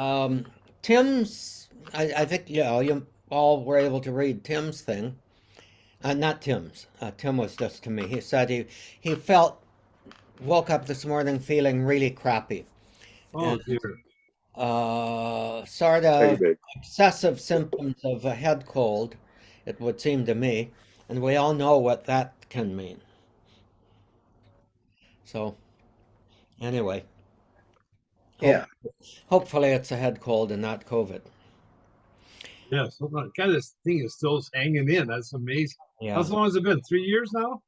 Um, Tim's, I think, yeah, you all were able to read Tim's thing. Not Tim's. Tim was just to me. He said he felt, woke up this morning feeling really crappy Oh and dear. sort of Maybe. excessive symptoms of a head cold, it would seem to me. And we all know what that can mean. So, anyway, hope, Yeah. hopefully it's a head cold and not COVID. Yes. Hold on. God, this thing is still hanging in. That's amazing. How Yeah. long has it been? 3 years now?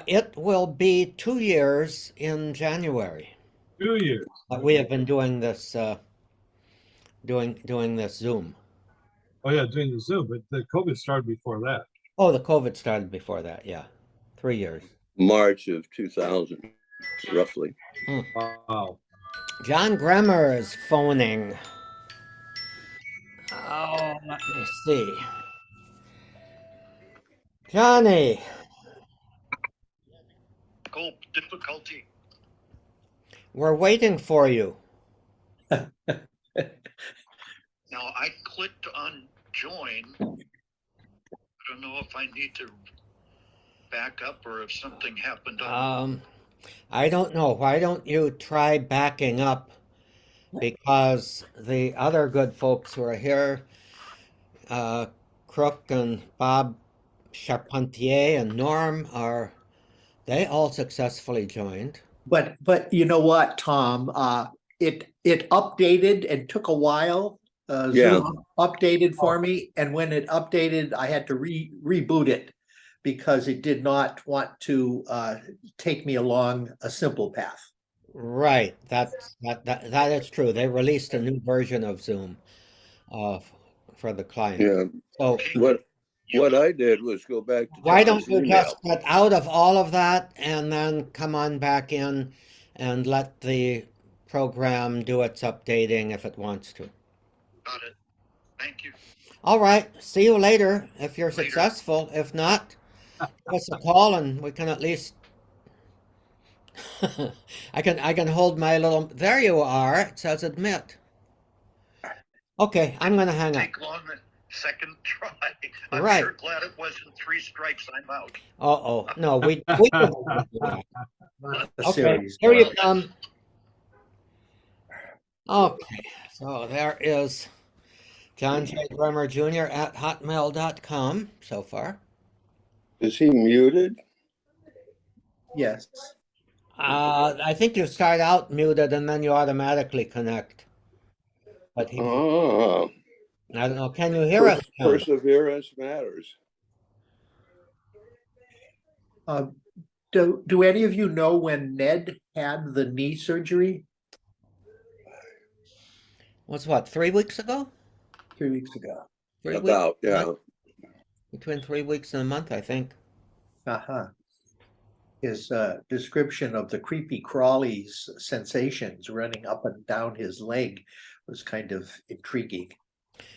It will be 2 years in January 2 years. that we have been doing this doing this Zoom. Oh yeah, doing the Zoom, but the COVID started before that. Oh, the COVID started before that. Yeah, 3 years. March of 2000, roughly. Hmm. Wow. John Bremer is phoning. Oh, let me see. Johnny, Difficulty. we're waiting for you. Now I clicked on join. I don't know if I need to back up or if something happened on. I don't know. Why don't you try backing up? Because the other good folks who are here, uh, Crook and Bob Charpentier and Norm, they all successfully joined. But you know what, Tom? It updated and took a while. Yeah. Zoom updated for me, and when it updated, I had to reboot it because it did not want to take me along a simple path. Right. That is true. They released a new version of Zoom uh, for the client. Yeah. So What I did was go back to why John's don't you email. just get out of all of that and then come on back in and let the program do its updating if it wants to. Got it. Thank you. All right. See you later if you're Later. successful. If not, give us a call and we can at least I can hold my little there you are. It says admit. Okay, I'm gonna hang up. Take long second try. I'm Right. sure glad it wasn't 3 strikes. I'm out. Uh-oh. No, we can do that. A Okay, series. here you come. Okay, so there is John J. Bremer Jr. at hotmail.com so far. Is he muted? Yes. I think you start out muted and then you automatically connect. But he, Oh, I don't know, can you hear us, John? perseverance matters. Do any of you know when Ned had the knee surgery? Was what, 3 weeks ago? 3 weeks ago. 3 weeks? About, yeah. Between 3 weeks and a month, I think. Uh-huh. His description of the creepy crawlies sensations running up and down his leg was kind of intriguing.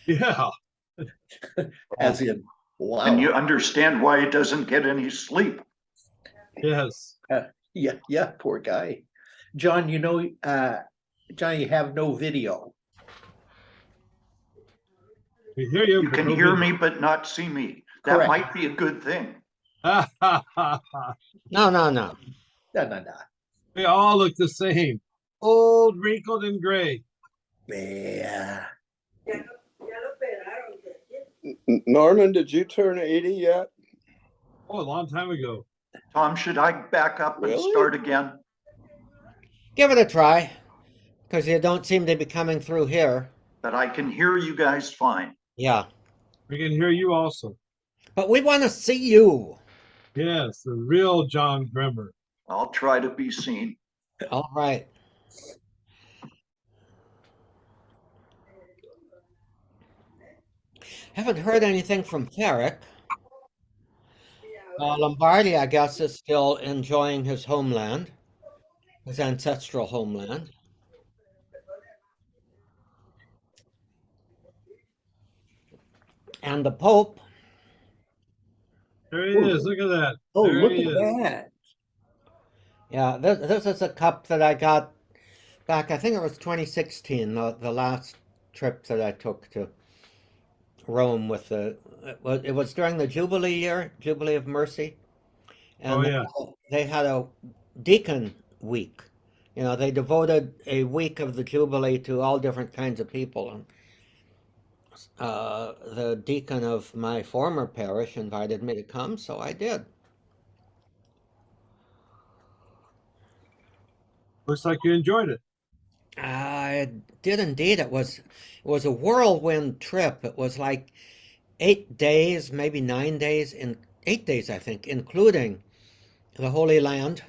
Yeah. As in, wow. And you understand why he doesn't get any sleep. Yes. Yeah, poor guy. John, John, you have no video. We hear you. You but can no hear video. me but not see me. That Correct. might be a good thing. No. No. We all look the same. Old, wrinkled, and gray. Yeah. Norman, did you turn 80 yet? Oh, a long time ago. Tom, should I back up and Really? start again? Give it a try, because you don't seem to be coming through here. But I can hear you guys fine. Yeah, We can hear you also. but we want to see you. Yes, the real John Bremer. I'll try to be seen. All right. Haven't heard anything from Ferric. Lombardi, I guess, is still enjoying his homeland, his ancestral homeland. And the Pope, There he is. Look at that. Oh, There look he at is. that. yeah, this is a cup that I got back, I think it was 2016, the last trip that I took to Rome with it was during the Jubilee year, Jubilee of Mercy, Oh, and yeah. they had a deacon week. You know, they devoted a week of the Jubilee to all different kinds of people. And the deacon of my former parish invited me to come, so I did. Looks like you enjoyed it. I did indeed. It was a whirlwind trip. It was like 8 days, maybe 9 days, in 8 days, I think, including the Holy Land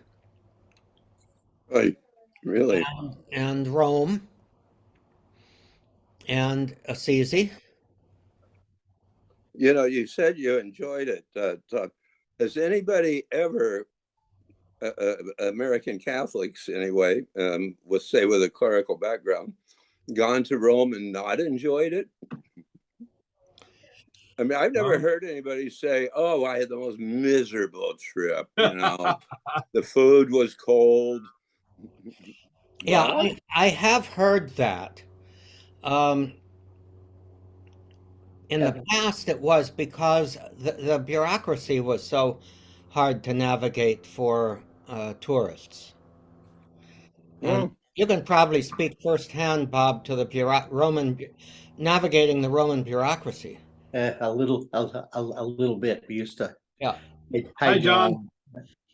Right, really. and Rome and Assisi. You know, you said you enjoyed it. Has anybody ever, American Catholics anyway, with say with a clerical background, gone to Rome and not enjoyed it? I mean, I've never Well, heard anybody say, "Oh, I had the most miserable trip." You know, the food was cold. Yeah, Bob? I have heard that. Um, in the past, it was because the bureaucracy was so hard to navigate for tourists. And Mm. you can probably speak firsthand, Bob, to the navigating the Roman bureaucracy. A little bit. We used to. Yeah. Hi, John.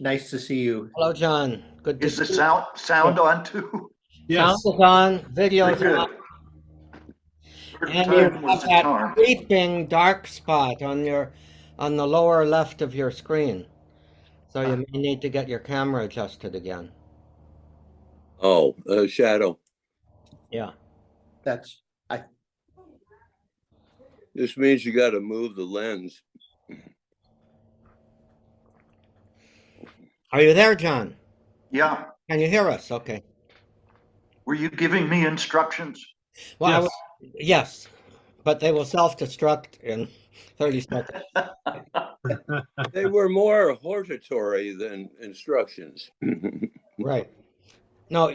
Nice to see you. Hello, John. Good to Is the see you. sound on too? Sound Yes. is on, video's Very on, good. First and you time was have the that charm. creeping dark spot on the lower left of your screen. So you may need to get your camera adjusted again. Oh, shadow. Yeah. That's This means you got to move the lens. Are you there, John? Yeah. Can you hear us? Okay. Were you giving me instructions? Well, Yes. yes, but they will self-destruct in 30 seconds. They were more hortatory than instructions. Right. No,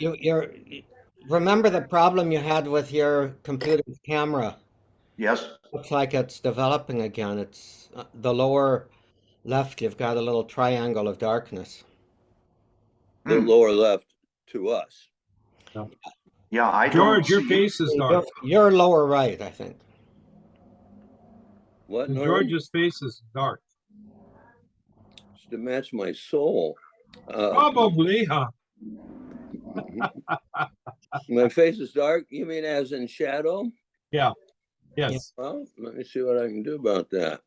remember the problem you had with your computer's camera? Yes. Looks like it's developing again. It's the lower left, you've got a little triangle of darkness. The lower left to us. Yeah, I don't George, your see it. face is dark. Your lower right, I think. What? Norm? George's face is dark. It's to match my soul. Probably, huh? My face is dark. You mean as in shadow? Yeah. Yes. Well, let me see what I can do about that.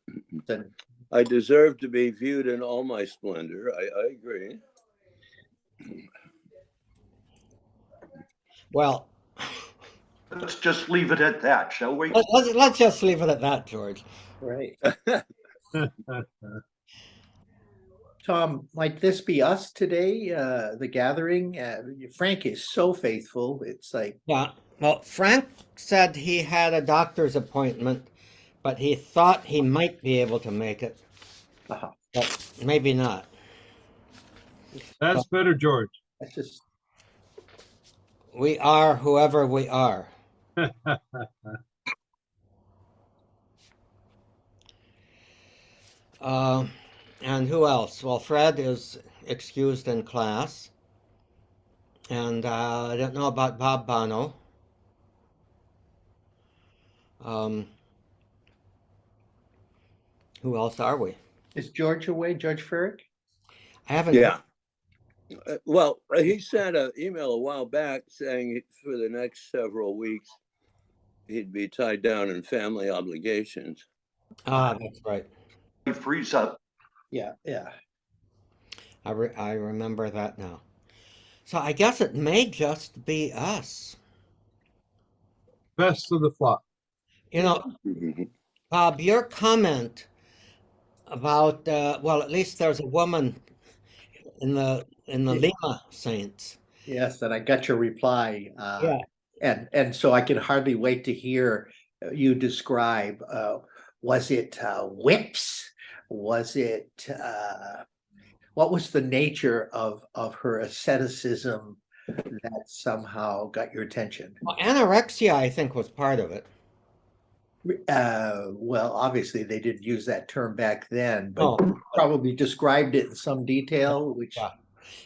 then I deserve to be viewed in all my splendor. I agree. Well, Let's just leave it at that, shall we? let's just leave it at that, George. right. Tom, might this be us today? The gathering. Frank is so faithful. It's like Yeah. Well, Frank said he had a doctor's appointment, but he thought he might be able to make it, uh, but maybe not. That's better, George. that's just We are whoever we are. And who else? Well, Fred is excused in class. And I don't know about Bob Bono. Who else are we? is George away? George Ferrick? I haven't. Yeah. Well, he sent an email a while back saying for the next several weeks he'd be tied down in family obligations. Ah, that's right. He frees up. Yeah, yeah. I remember that now. So I guess it may just be us. Best of the flock. You know, Bob, your comment about well, at least there's a woman in the Lima Saints. Yes, and I got your reply. Yeah. And so I can hardly wait to hear you describe. Was it whips? Was it what was the nature of her asceticism? that somehow got your attention? Well, anorexia, I think, was part of it. Well, obviously they didn't use that term back then, but Oh, probably described it in some detail, which yeah.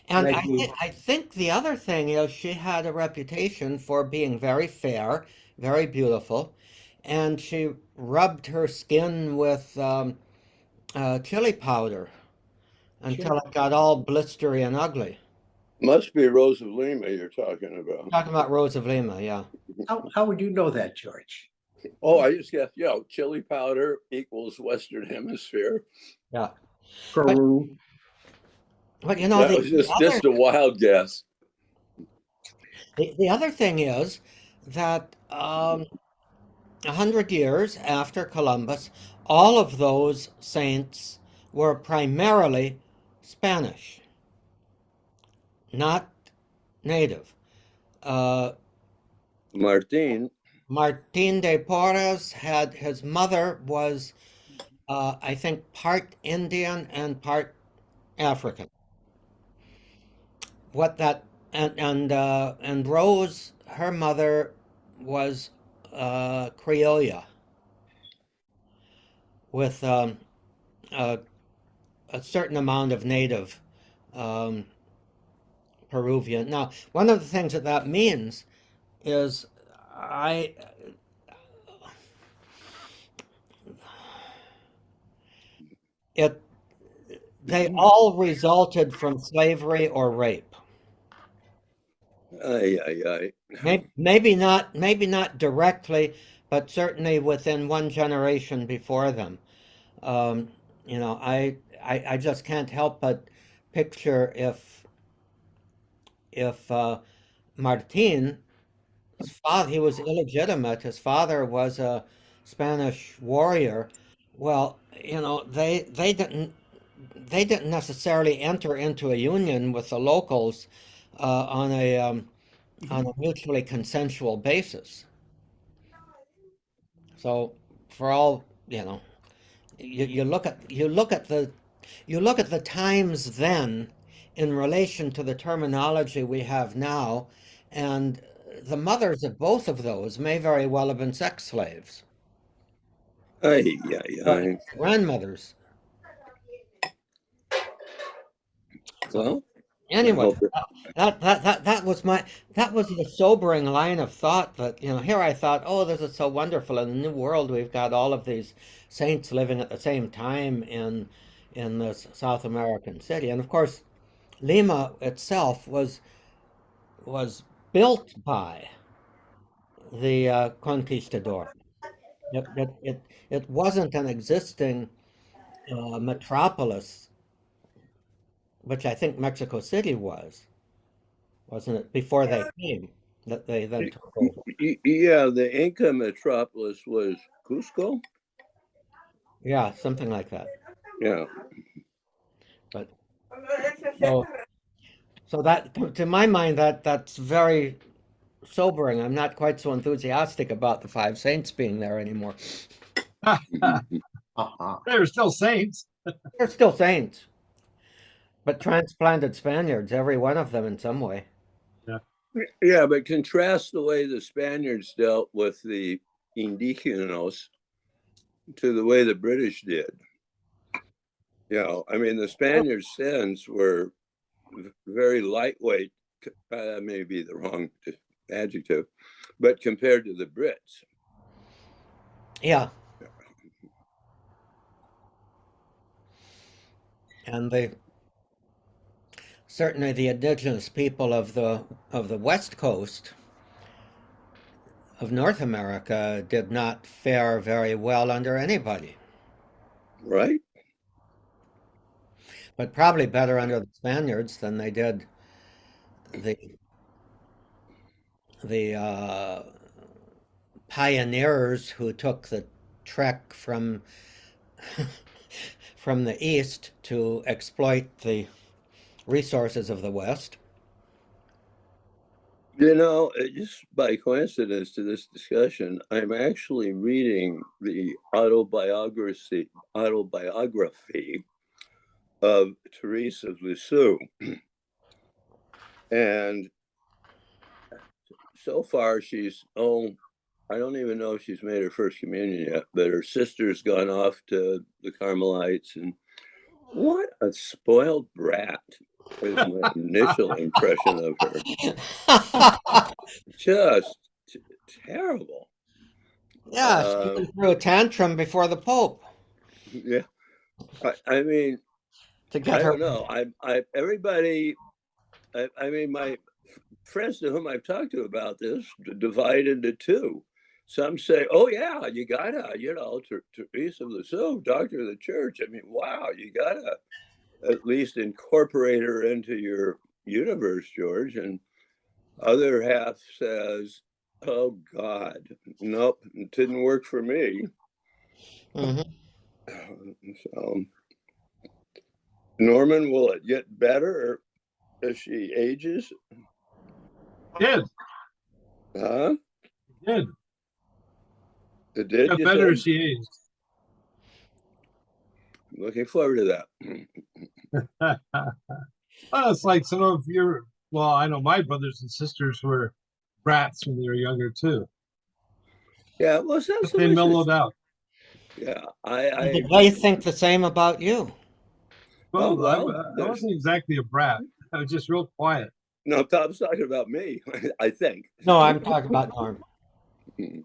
And led you. I think the other thing is she had a reputation for being very fair, very beautiful, and she rubbed her skin with chili powder until it got all blistery and ugly. Must be Rose of Lima you're talking about. Talking about Rose of Lima, yeah. How would you know that, George? Oh, I just guess, chili powder equals Western Hemisphere. Yeah. Peru. But you know, That was just a wild guess. the other thing is that 100 years after Columbus, all of those saints were primarily Spanish, not native. Martin. Martin de Porres had his mother was, I think, part Indian and part African. What that and Rose, her mother was Criolla with a, a certain amount of native um, Peruvian. Now, one of the things that that means is I it they all resulted from slavery or rape. Aye. Maybe not directly, but certainly within one generation before them. Um, you know, I just can't help but picture if Martin, his father, he was illegitimate. His father was a Spanish warrior. Well, you know, they didn't necessarily enter into a union with the locals on a mutually consensual basis. So for all, you know, you look at you look at the times then in relation to the terminology we have now, and the mothers of both of those may very well have been sex slaves. Aye. Grandmothers. Well, Anyway, that was the sobering line of thought that, you know, here I thought, oh, this is so wonderful. In the New World, we've got all of these saints living at the same time in this South American city. And of course, Lima itself was built by the conquistador. It wasn't an existing metropolis, which I think Mexico City was, wasn't it? Before they came, that they then took over. yeah, the Inca metropolis was Cusco. Yeah, something like that. Yeah. But so that, to my mind, that's very sobering. I'm not quite so enthusiastic about the Five Saints being there anymore. They're still saints. They're still saints, but transplanted Spaniards, every one of them in some way. Yeah, but contrast the way the Spaniards dealt with the indigenos to the way the British did. You know, I mean, the Spaniards' sins were very lightweight. That may be the wrong adjective, but compared to the Brits. Yeah. And certainly the indigenous people of the West Coast of North America did not fare very well under anybody. Right. But probably better under the Spaniards than they did the pioneers who took the trek from from the east to exploit the resources of the West. You know, just by coincidence to this discussion, I'm actually reading the autobiography of Therese of Lisieux. And so far she's, I don't even know if she's made her first communion yet, but her sister's gone off to the Carmelites, and what a spoiled brat is my initial impression of her. Just terrible. Yeah, she even threw a tantrum before the Pope Yeah. I mean, to get I her. don't know. Everybody, I mean, my friends to whom I've talked to about this divide into two. Some say, oh yeah, you gotta, Teresa of Lisieux, doctor of the church. I mean, wow, you gotta at least incorporate her into your universe, George. And other half says, oh God, nope, it didn't work for me. Mhm. So, Norman, will it get better as she ages? Did. Huh? Did. It did, Got you better said? as she aged. Looking forward to that. Well, it's like some of your, well, I know my brothers and sisters were brats when they were younger too. Yeah, well, it's not But so they much mellowed out. yeah, Did they think the same about you? Oh, Well, well, I there's- wasn't exactly a brat. I was just real quiet. no, Tom's talking about me, I think. No, I'm talking about Norm. Hmm.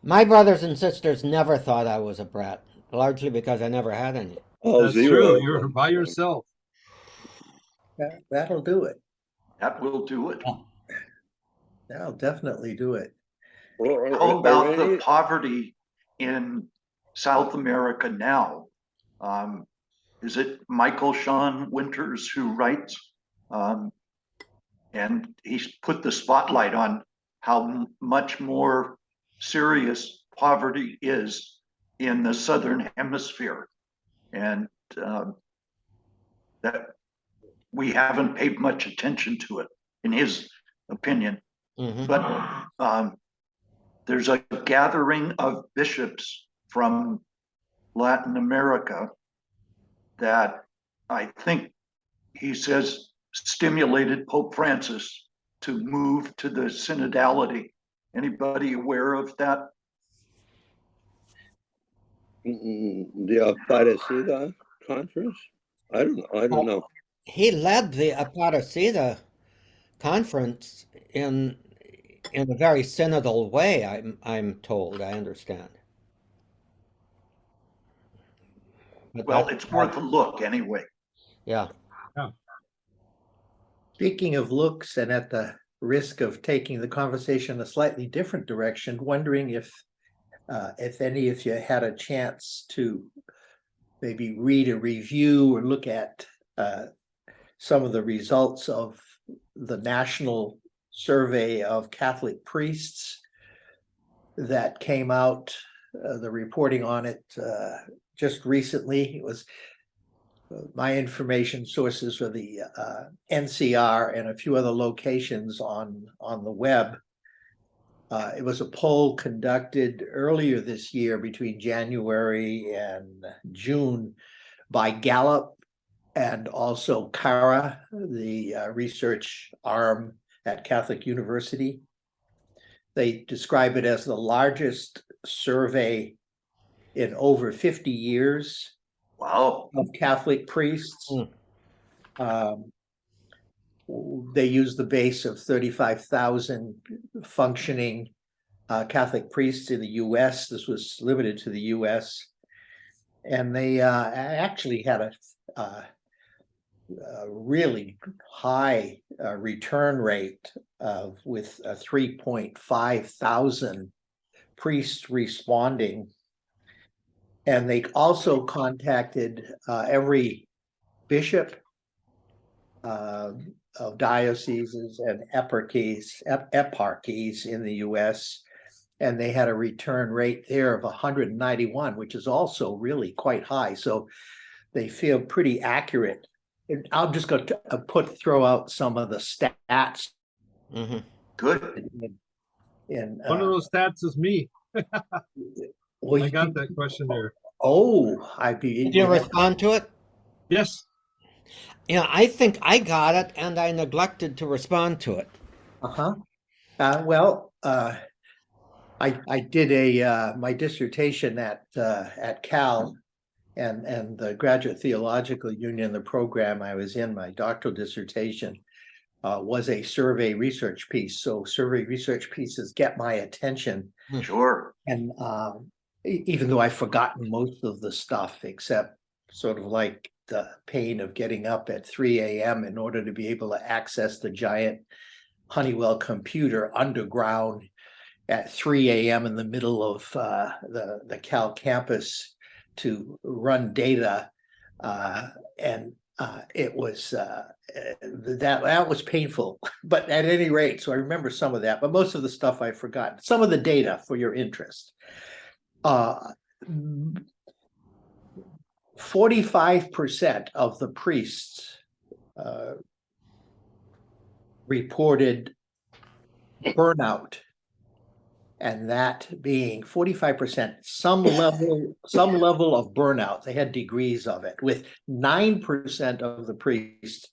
My brothers and sisters never thought I was a brat, largely because I never had any. Oh, That's zero true. of You're them. by yourself. That'll do it. That will do it. That'll definitely do it. Well, How about the any- poverty in South America now? Is it Michael Sean Winters who writes? And he's put the spotlight on how much more serious poverty is in the Southern Hemisphere. And that we haven't paid much attention to it, in his opinion. Mhm. But there's a gathering of bishops from Latin America that I think he says stimulated Pope Francis to move to the synodality. Anybody aware of that? the Aparecida conference? I don't know. He led the Aparecida conference in a very synodal way. I'm told. I understand. But Well, that's- it's worth a look anyway. yeah. Speaking of looks, and at the risk of taking the conversation a slightly different direction, wondering if any of you had a chance to maybe read a review or look at some of the results of the National Survey of Catholic Priests that came out, the reporting on it just recently. It was my information sources were the NCR and a few other locations on the web. It was a poll conducted earlier this year between January and June by Gallup and also CARA, the research arm at Catholic University. They describe it as the largest survey in over 50 years Wow. of Catholic priests. They use the base of 35,000 functioning Catholic priests in the US. This was limited to the US. And they actually had a really high return rate with 3.5 thousand priests responding. And they also contacted every bishop of dioceses and eparchies in the US, and they had a return rate there of 191, which is also really quite high. So they feel pretty accurate. And I'm just going to throw out some of the stats. Mhm. Good. In, One of those stats is me. well, I got that question there. Oh, I'd be. Did you respond to it? Yes. Yeah, I think I got it and I neglected to respond to it. Uh-huh. Well, I did my dissertation at Cal and the Graduate Theological Union, the program I was in, my doctoral dissertation was a survey research piece. So survey research pieces get my attention. Sure. And even though I've forgotten most of the stuff, except sort of like the pain of getting up at 3 a.m. in order to be able to access the giant Honeywell computer underground at 3 a.m. in the middle of the Cal campus to run data. And it was that was painful, but at any rate, so I remember some of that, but most of the stuff I've forgotten. Some of the data for your interest. 45% of the priests reported burnout, and that being 45%, some level of burnout. They had degrees of it, with 9% of the priests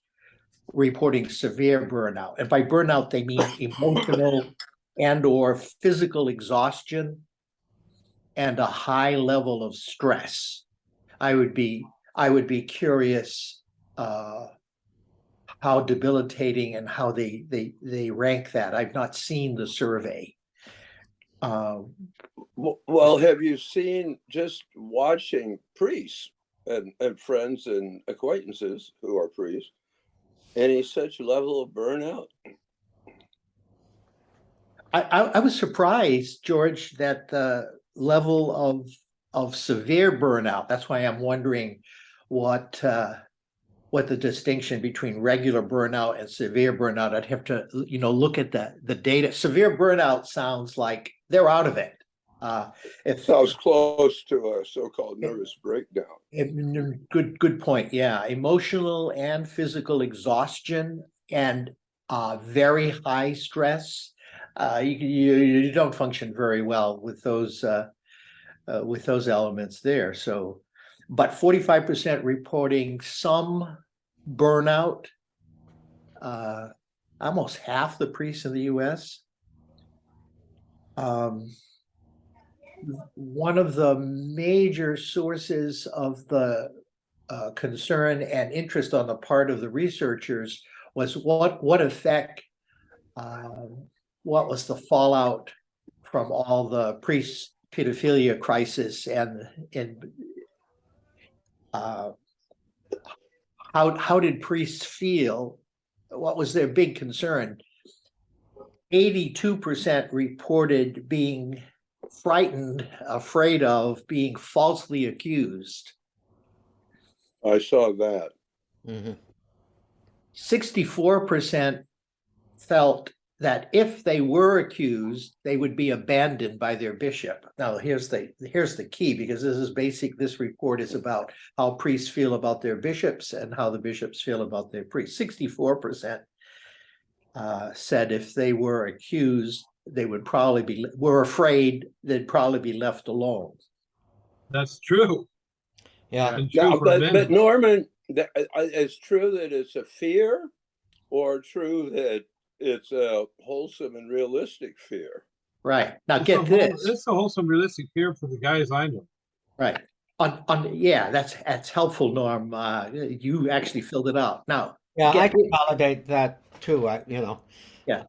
reporting severe burnout. And by burnout, they mean emotional and or physical exhaustion and a high level of stress. I would be curious how debilitating and how they rank that. I've not seen the survey. Well, have you seen, just watching priests and friends and acquaintances who are priests, any such level of burnout? I was surprised, George, that the level of severe burnout. That's why I'm wondering what the distinction between regular burnout and severe burnout. I'd have to look at the data. Severe burnout sounds like they're out of it. It sounds close to a so-called nervous breakdown. Good point. Yeah, emotional and physical exhaustion and very high stress. You don't function very well with those elements there. So, but 45% reporting some burnout. Almost half the priests in the U.S. One of the major sources of the concern and interest on the part of the researchers was what effect, what was the fallout from all the priest pedophilia crisis, and how did priests feel? What was their big concern? 82% reported being frightened, afraid of being falsely accused. I saw that. 64% felt that if they were accused, they would be abandoned by their bishop. Now, here's the key, because this report is about how priests feel about their bishops and how the bishops feel about their priests. 64% said if they were accused, they would were afraid they'd probably be left alone. That's true. Yeah. And true Now, for but men. Norman, it's true that it's a fear, or true that it's a wholesome and realistic fear? Right. Now It's get this. It's a wholesome, realistic fear for the guys I know. Right. Yeah, that's helpful, Norm. You actually filled it out. Now, Yeah, I can validate that too. Yeah.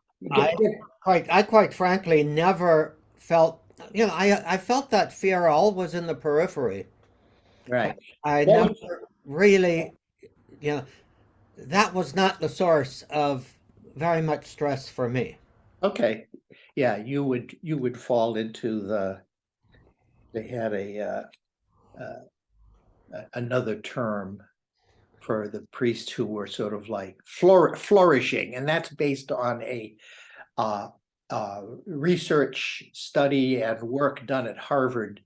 I quite frankly never felt, I felt that fear always in the periphery. Right. I never really, that was not the source of very much stress for me. Okay. Yeah, you would fall into they had another term for the priests who were sort of like flourishing, and that's based on a research study and work done at Harvard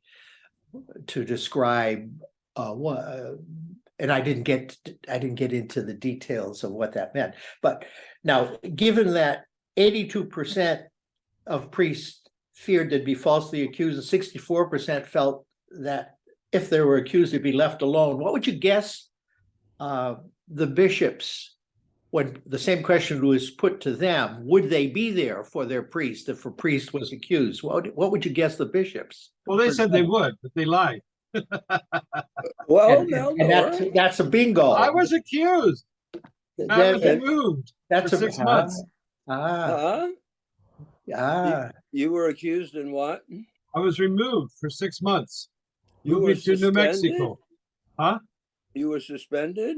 to describe and I didn't get into the details of what that meant. But now, given that 82% of priests feared they'd be falsely accused, and 64% felt that if they were accused, they'd be left alone, what would you guess the bishops when the same question was put to them, would they be there for their priest if a priest was accused? What would you guess the bishops? Well, they said they would, but they lied. Well, And that's a bingo. I was accused. I was That- removed That's for a 6 months. Ah, Huh? You were accused in what? I was removed for 6 months. You Moved were me to New suspended? Mexico. Huh? You were suspended?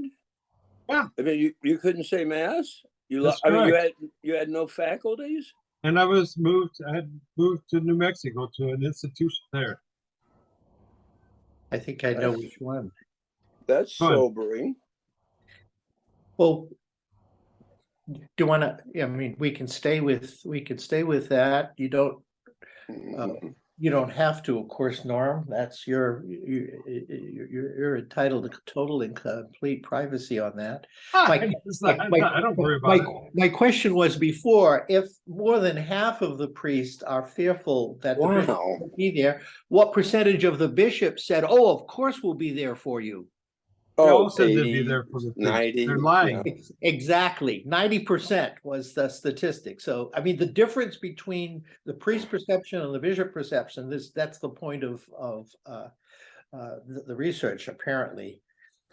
Yeah. I mean, you couldn't say mass? That's I mean, correct. you had no faculties? And I had moved to New Mexico to an institution there. I think I know which one. That's Fun. sobering. Well, do you want to, I mean, we can stay with that. You don't have to, of course, Norm. That's you're entitled to total and complete privacy on that. My- I don't worry about it. My question was before, if more than half of the priests are fearful that the bishop Wow. will be there, what percentage of the bishops said, "Oh, of course we'll be there for you"? They all Oh, said they'd be 80, there for the priest. 90. They're lying. yeah. Exactly, 90% was the statistic. So, I mean, the difference between the priest perception and the bishop perception, that's the point of the research, apparently.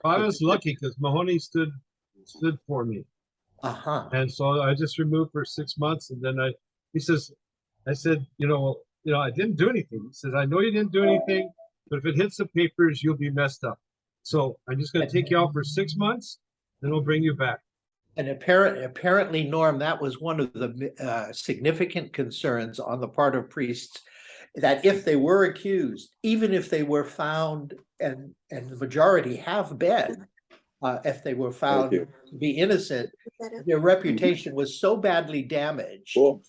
I was lucky because Mahoney stood for me. Uh-huh. And so I just removed for 6 months, and then I said, I didn't do anything. He said, I know you didn't do anything, but if it hits the papers, you'll be messed up. So I'm just going to take you out for 6 months, then we'll bring you back. And apparently, Norm, that was one of the significant concerns on the part of priests, that if they were accused, even if they were found, and the majority have been, if they were found you. to be innocent, their reputation was so badly damaged Cool.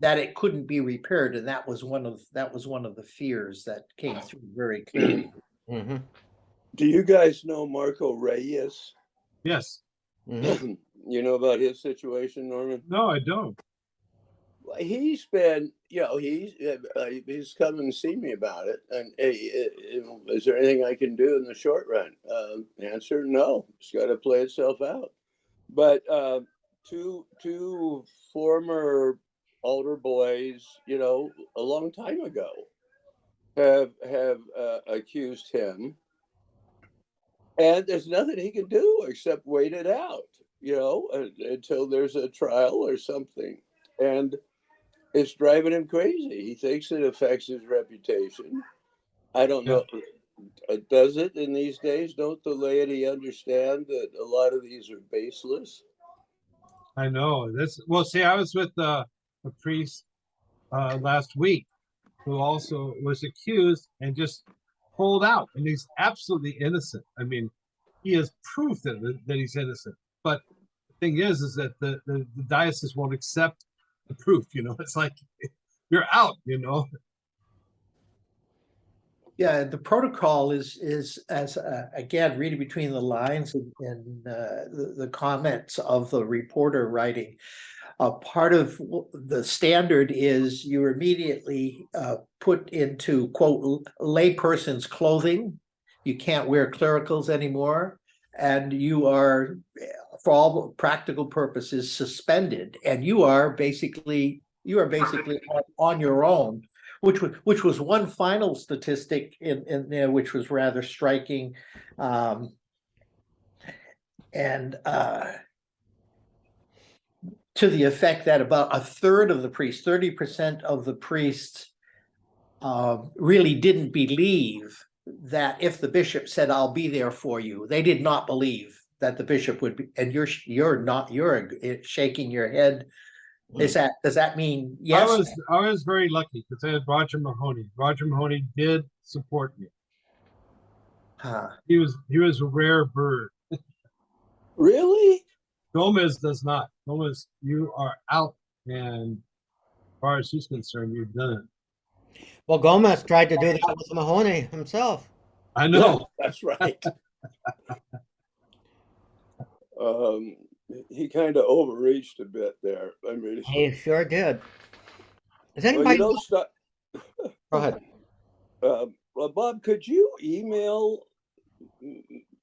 that it couldn't be repaired, and that was one of the fears that came through very clearly. Mm-hmm. Do you guys know Marco Reyes? Yes. Mm-hmm. You know about his situation, Norman? No, I don't. He's been, he's come and see me about it. And is there anything I can do in the short run? Answer: no. It's got to play itself out. But two former altar boys, a long time ago, have accused him, and there's nothing he can do except wait it out, until there's a trial or something. And it's driving him crazy. He thinks it affects his reputation. I don't know. Does it in these days? Don't the laity understand that a lot of these are baseless? I know. I was with a priest last week who also was accused and just pulled out, and he's absolutely innocent. I mean, he has proof that he's innocent. But the thing is that the diocese won't accept the proof. It's like you're out. Yeah, the protocol is as again, reading between the lines and the comments of the reporter writing. Part of the standard is you're immediately put into, quote, layperson's clothing. You can't wear clericals anymore, and you are, for all practical purposes, suspended, and you are basically on your own. Which was one final statistic in there, which was rather striking, and to the effect that about a third of the priests, 30% of the priests, really didn't believe that if the bishop said, "I'll be there for you," they did not believe that the bishop would be. And you're shaking your head. Does that mean yes? I was very lucky because I had Roger Mahoney. Roger Mahoney did support me. He was a rare bird. Really? Gomez does not. Gomez, you are out, and as far as he's concerned, you're done. Well, Gomez tried to do that with Mahoney himself. I know. That's right. He kind of overreached a bit there. I mean, He sure did. Is well, anybody? stop. Go ahead. Well, Bob, could you email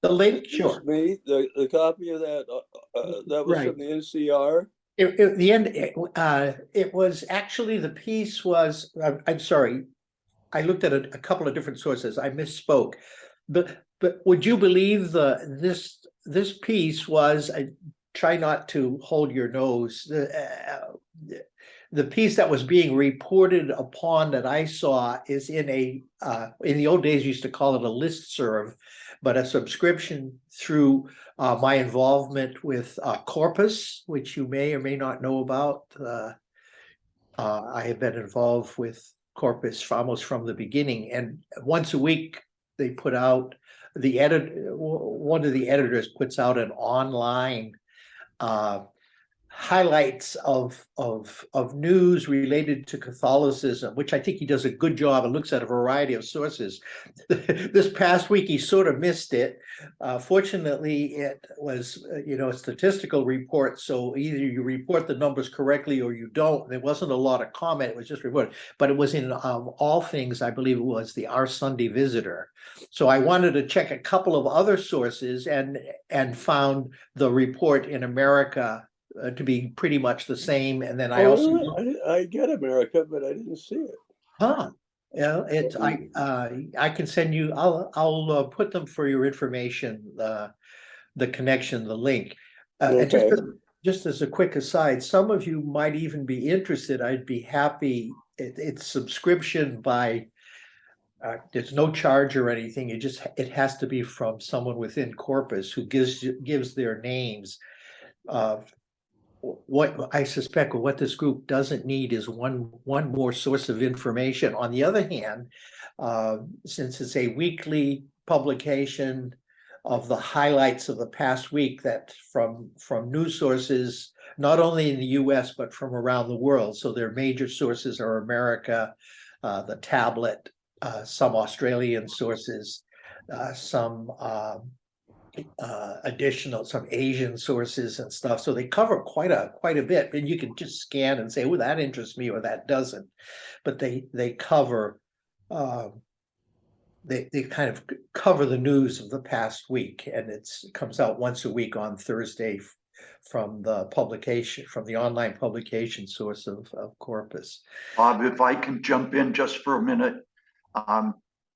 The link, sure. me the copy of that That was Right. from the NCR. It was actually, the piece was, I'm sorry, I looked at a couple of different sources. I misspoke. But would you believe this piece was, I try not to hold your nose. The piece that was being reported upon that I saw is in the old days, used to call it a listserv, but a subscription through my involvement with Corpus, which you may or may not know about. I have been involved with Corpus almost from the beginning, and once a week they put out one of the editors puts out an online highlights of news related to Catholicism, which I think he does a good job and looks at a variety of sources. This past week, he sort of missed it. Fortunately, it was, a statistical report, so either you report the numbers correctly or you don't. There wasn't a lot of comment, it was just reported, but it was in all things, I believe it was the Our Sunday Visitor. So I wanted to check a couple of other sources and found the report in America to be pretty much the same. And then I also, Really? I get America, but I didn't see it. I can send you, I'll put them for your information, the connection, the link. And Okay. just as a quick aside, some of you might even be interested. I'd be happy. It's subscription by, there's no charge or anything. It has to be from someone within Corpus who gives their names. What I suspect what this group doesn't need is one more source of information. On the other hand, since it's a weekly publication of the highlights of the past week, that from news sources, not only in the US, but from around the world. So their major sources are America, the Tablet, some Australian sources, some additional, some Asian sources and stuff. So they cover quite a bit, and you can just scan and say, "Oh, that interests me," or "that doesn't." But they cover, they kind of cover the news of the past week, and it comes out once a week on Thursday from the online publication source of Corpus. Bob, if I can jump in just for a minute,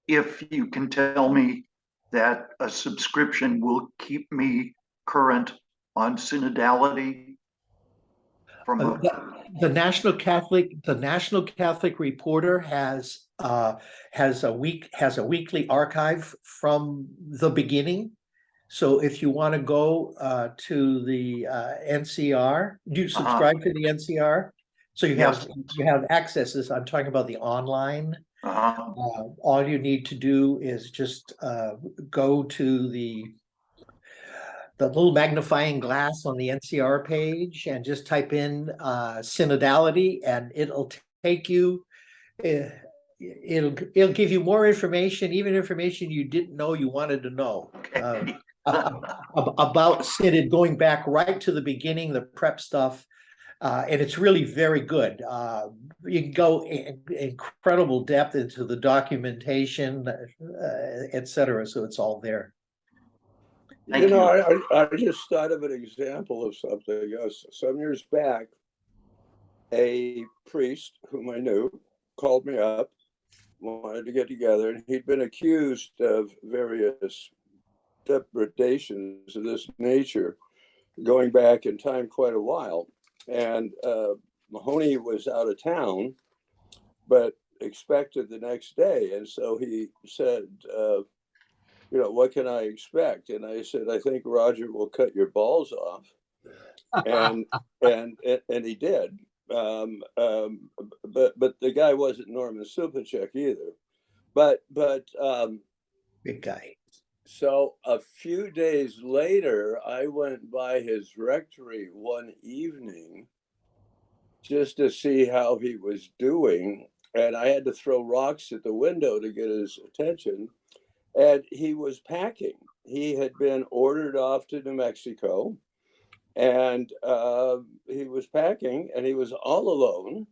if you can tell me that a subscription will keep me current on synodality from The National Catholic Reporter has a weekly archive from the beginning. So if you want to go to the NCR, do you subscribe to the NCR? So you Yes. have access. I'm talking about the online. Uh-huh. All you need to do is just go to the little magnifying glass on the NCR page and just type in synodality, and it'll take you. It'll give you more information, even information you didn't know you wanted to know about synod, going back right to the beginning, the prep stuff. And it's really very good. You can go in incredible depth into the documentation, etc. So it's all there. Thank you. I just thought of an example of something. Some years back, a priest whom I knew called me up, wanted to get together, and he'd been accused of various depredations of this nature going back in time quite a while. And Mahoney was out of town, but expected the next day. And so he said, what can I expect? And I said, I think Roger will cut your balls off. And he did. But the guy wasn't Norman Supacek either. But Big guy. So a few days later, I went by his rectory one evening just to see how he was doing. And I had to throw rocks at the window to get his attention. And he was packing. He had been ordered off to New Mexico, and he was packing, and he was all alone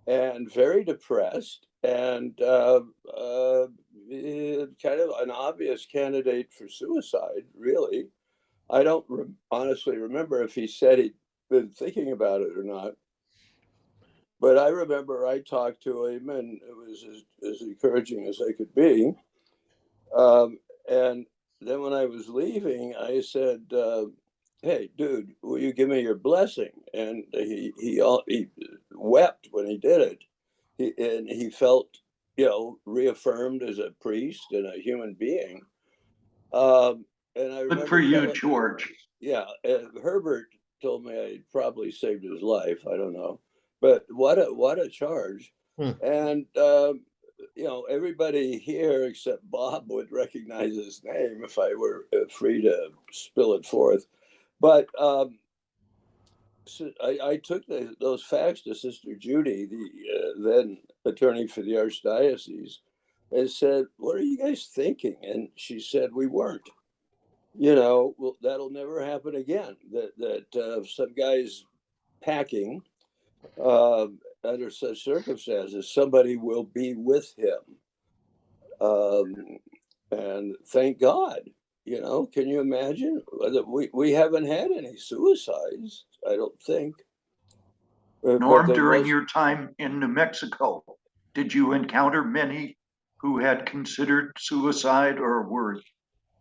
and very depressed, and kind of an obvious candidate for suicide, really. I don't honestly remember if he said he'd been thinking about it or not. But I remember I talked to him, and it was as encouraging as I could be. And then when I was leaving, I said, "Hey, dude, will you give me your blessing?" And he wept when he did it. And he felt, reaffirmed as a priest and a human being. And I Good for remember you, telling, George. yeah, Herbert told me I probably saved his life. I don't know, but what a charge! Hmm. And everybody here except Bob would recognize his name if I were free to spill it forth. But so I took those facts to Sister Judy, the then attorney for the archdiocese, and said, "What are you guys thinking?" And she said, "We weren't. Well, that'll never happen again. That some guy's packing under such circumstances, somebody will be with him." And thank God, can you imagine? We haven't had any suicides, I don't think. But Norm, there during was, your time in New Mexico, did you encounter many who had considered suicide or were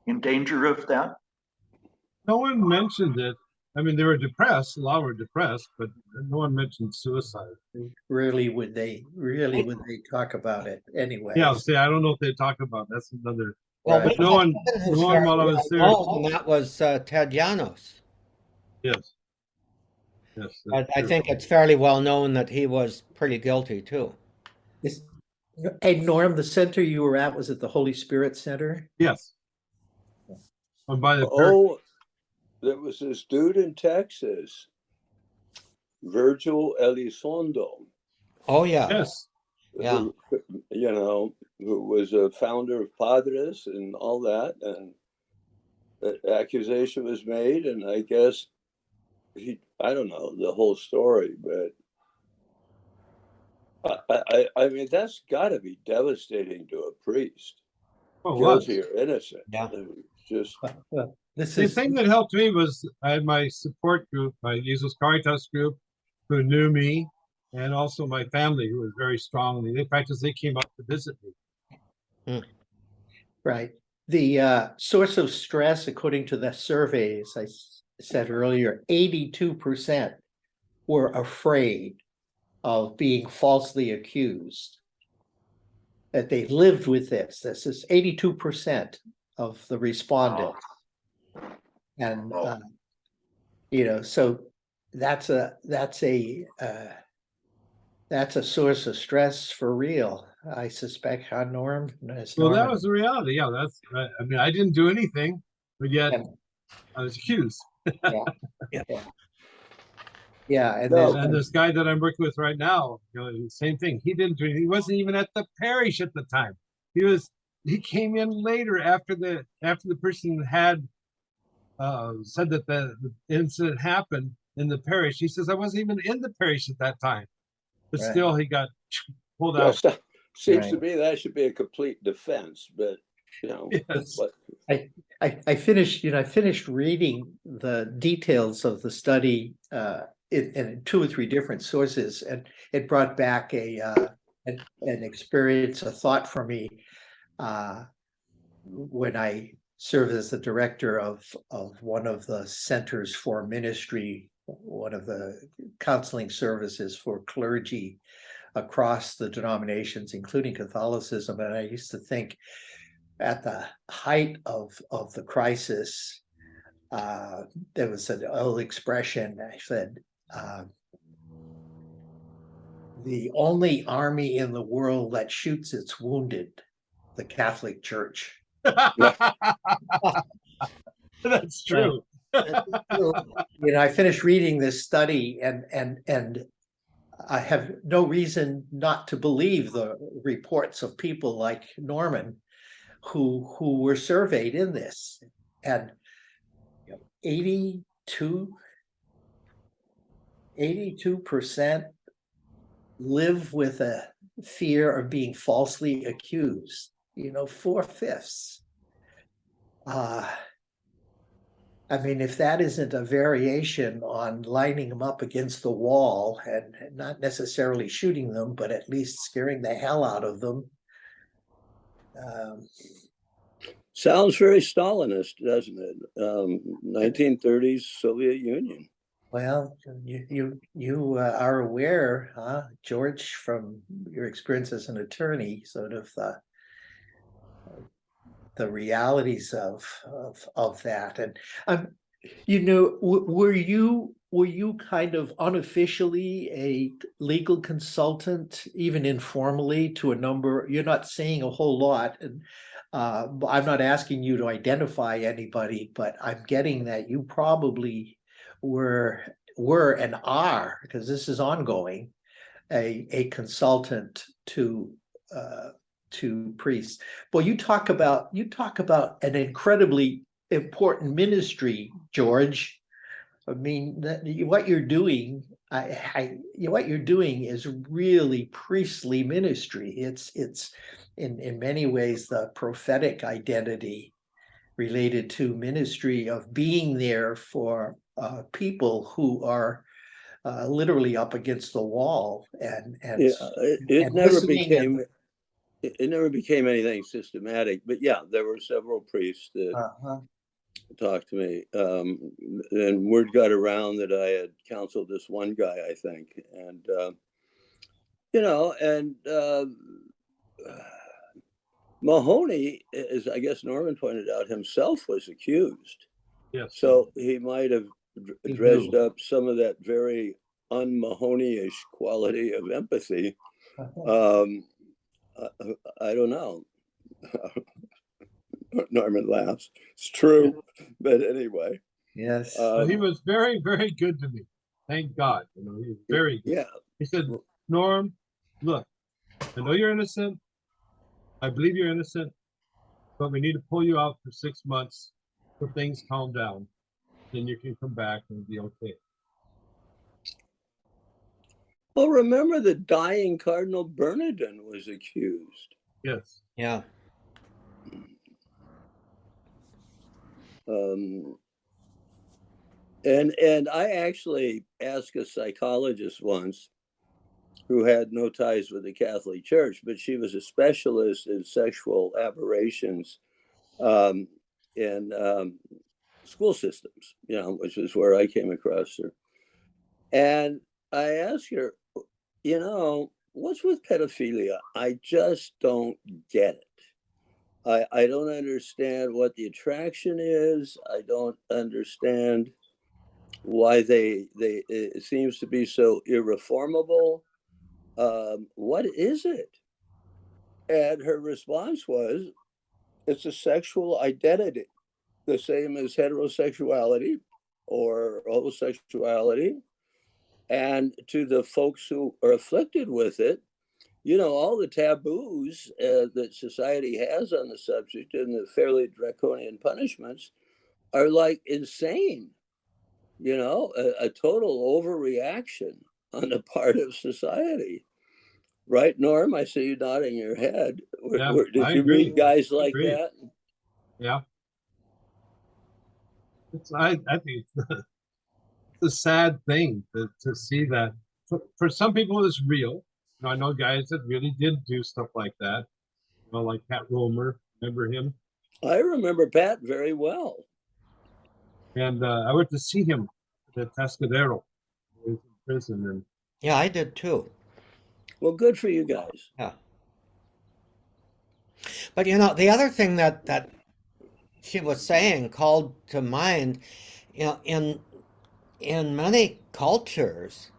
in danger of that? No one mentioned it. I mean, they were depressed. A lot were depressed, but no one mentioned suicide. Really would they talk about it anyway? Yeah, see, I don't know if they talk about that's another. Well, Right. we No had one, one who's no one very while I well was there. known, and that was Ted Llanos. Yes, yes. I that's true. think it's fairly well known that he was pretty guilty too. Hey, Norm, the center you were at, was it the Holy Spirit Center? Yes. And by the there was this dude in Texas, Virgil Elizondo. Oh yeah, yes, yeah. Who was a founder of Padres and all that, and the accusation was made, and I guess I don't know the whole story, but I mean, that's got to be devastating to a priest, oh, it was. guilty or innocent. Yeah. Just Well, this The is thing that helped me was I had my support group, my Jesus Caritas group, who knew me, and also my family, who was very strongly. They came up to visit me. right. The source of stress, according to the surveys I said earlier, 82% were afraid of being falsely accused. That they lived with this. This is 82% of the respondents. And so that's a source of stress for real, I suspect, huh, Norm? Well, that was the reality. Yeah, that's. I mean, I didn't do anything, but yet I was accused. Yeah, and No. And this guy that I'm working with right now, same thing. He didn't do anything. He wasn't even at the parish at the time. He came in later after the person had said that the incident happened in the parish. He says, I wasn't even in the parish at that time. But Right. still he got pulled out. seems to me that should be a complete defense, but Yes. but I finished reading the details of the study in 2 or 3 different sources, and it brought back an experience, a thought for me when I served as the director of one of the centers for ministry, one of the counseling services for clergy across the denominations, including Catholicism. And I used to think, at the height of the crisis, there was an old expression. I said, the only army in the world that shoots its wounded, the Catholic Church. That's true. I finished reading this study, and I have no reason not to believe the reports of people like Norman who were surveyed in this, and 82% live with a fear of being falsely accused. 4/5. I mean, if that isn't a variation on lining them up against the wall and not necessarily shooting them, but at least scaring the hell out of them. Sounds very Stalinist, doesn't it? 1930s Soviet Union. Well, you are aware, huh, George, from your experience as an attorney, sort of the realities of that. And were you kind of unofficially a legal consultant, even informally, to a number? You're not saying a whole lot, and I'm not asking you to identify anybody, but I'm getting that you probably were and are, because this is ongoing, a consultant to priests. Well, you talk about an incredibly important ministry, George. I mean, what you're doing, what you're doing is really priestly ministry. It's in many ways the prophetic identity related to ministry of being there for people who are literally up against the wall and Yeah, it and never listening and- became it never became anything systematic. But yeah, there were several priests that Uh-huh. talked to me, and word got around that I had counseled this one guy, I think, and Mahoney, as I guess Norman pointed out, himself was accused. Yes. So he might have He dredged knew. up some of that very un-Mahoney-ish quality of empathy. Uh-huh. I don't know. Norman laughs. It's true, but anyway. Yes. Well, he was very, very good to me. Thank God. He was very good. Yeah. He said, Norm, look, I know you're innocent. I believe you're innocent, but we need to pull you out for 6 months till things calm down. Then you can come back and be okay. Well, remember the dying Cardinal Bernardin was accused. Yes. Yeah. And I actually asked a psychologist once who had no ties with the Catholic Church, but she was a specialist in sexual aberrations in school systems, which is where I came across her. And I asked her, what's with pedophilia? I just don't get it. I don't understand what the attraction is. I don't understand why it seems to be so irreformable. What is it? And her response was, it's a sexual identity, the same as heterosexuality or homosexuality. And to the folks who are afflicted with it, all the taboos that society has on the subject and the fairly draconian punishments are like insane, a total overreaction on the part of society. Right, Norm? I see you nodding your head. Yeah, Did I you agree. meet guys I like agree. that? Yeah. I think it's a sad thing to see that. For some people, it's real. I know guys that really did do stuff like that. Like Pat Romer, remember him? I remember Pat very well. And I went to see him at Tascadero. He was in prison, and Yeah, I did too. Well, good for you guys. Yeah. But the other thing that she was saying called to mind, in many cultures,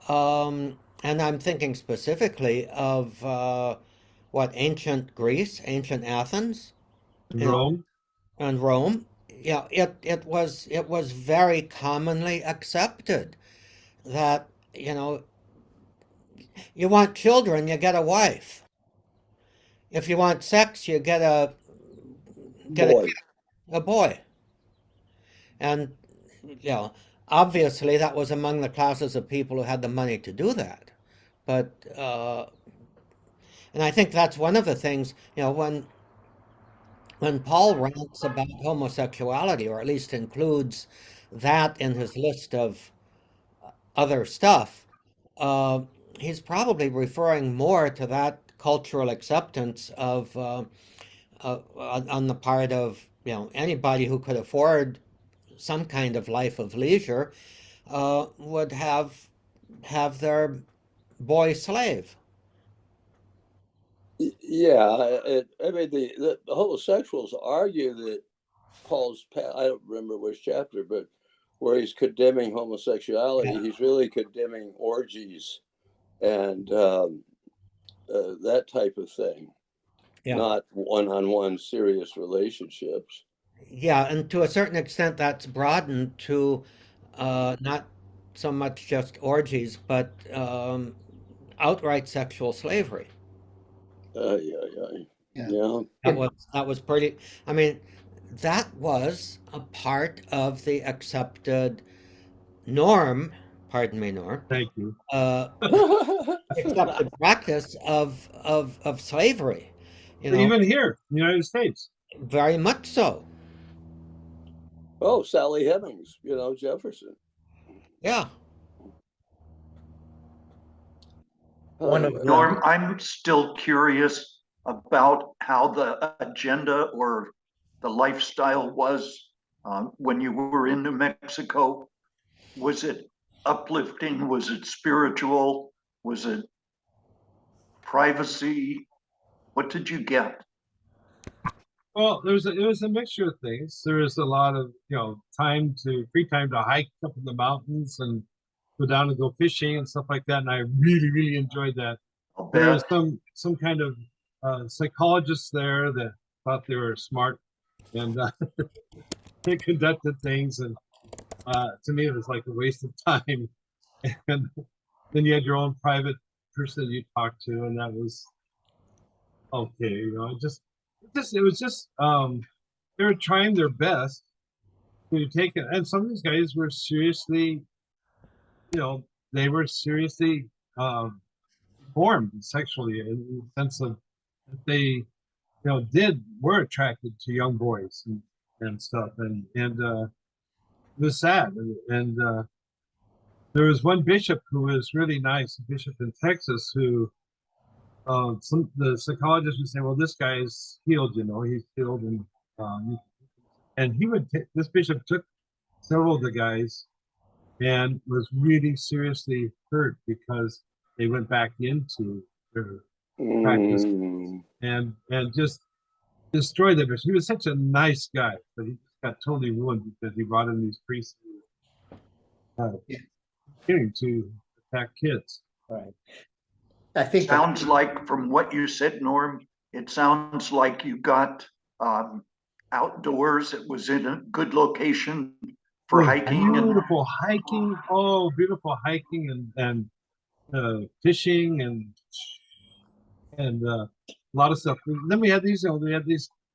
and I'm thinking specifically of ancient Greece, ancient Athens, Rome. and Rome. Yeah, it was very commonly accepted that you want children, you get a wife. If you want sex, you get a Boy. boy. And obviously that was among the classes of people who had the money to do that. But and I think that's one of the things, when when Paul rants about homosexuality, or at least includes that in his list of other stuff, uh, he's probably referring more to that cultural acceptance of on the part of anybody who could afford some kind of life of leisure would have their boy slave. Yeah, I mean, the homosexuals argue that I don't remember which chapter, but where he's condemning homosexuality, Yeah. he's really condemning orgies and that type of thing, Yeah. not one-on-one serious relationships. Yeah, and to a certain extent, that's broadened to not so much just orgies, but outright sexual slavery. Yeah, yeah, Yeah. yeah. That was pretty. I mean, that was a part of the accepted norm. Pardon me, norm. Thank you. Uh, accepted practice of slavery. Even here in the United States. Very much so. Oh, Sally Hemings, Jefferson. Yeah. One of Norm, I'm still curious about how the agenda or the lifestyle was when you were in New Mexico. Was it uplifting? Was it spiritual? Was it privacy? What did you get? Well, it was a mixture of things. There was a lot of free time to hike up in the mountains and go down and go fishing and stuff like that. And I really enjoyed that. I'll There was bet. some kind of psychologists there that thought they were smart and they conducted things. And to me, it was like a waste of time. And then you had your own private person you talked to, and that was okay. It was just they were trying their best to take it. And some of these guys were seriously, they were seriously formed sexually in the sense of that they, were attracted to young boys and stuff. And it was sad. And there was one bishop who was really nice, a bishop in Texas, who the psychologist would say, well, this guy's healed, he's healed. And this bishop took several of the guys and was really seriously hurt because they went back into their practice and just destroyed them. He was such a nice guy, but he just got totally ruined because he brought in these priests beginning to attack kids. Right. I think Sounds like, from what you said, Norm, it sounds like you got outdoors. It was in a good location for hiking and Beautiful hiking. Oh, beautiful hiking and fishing and a lot of stuff. And then we had these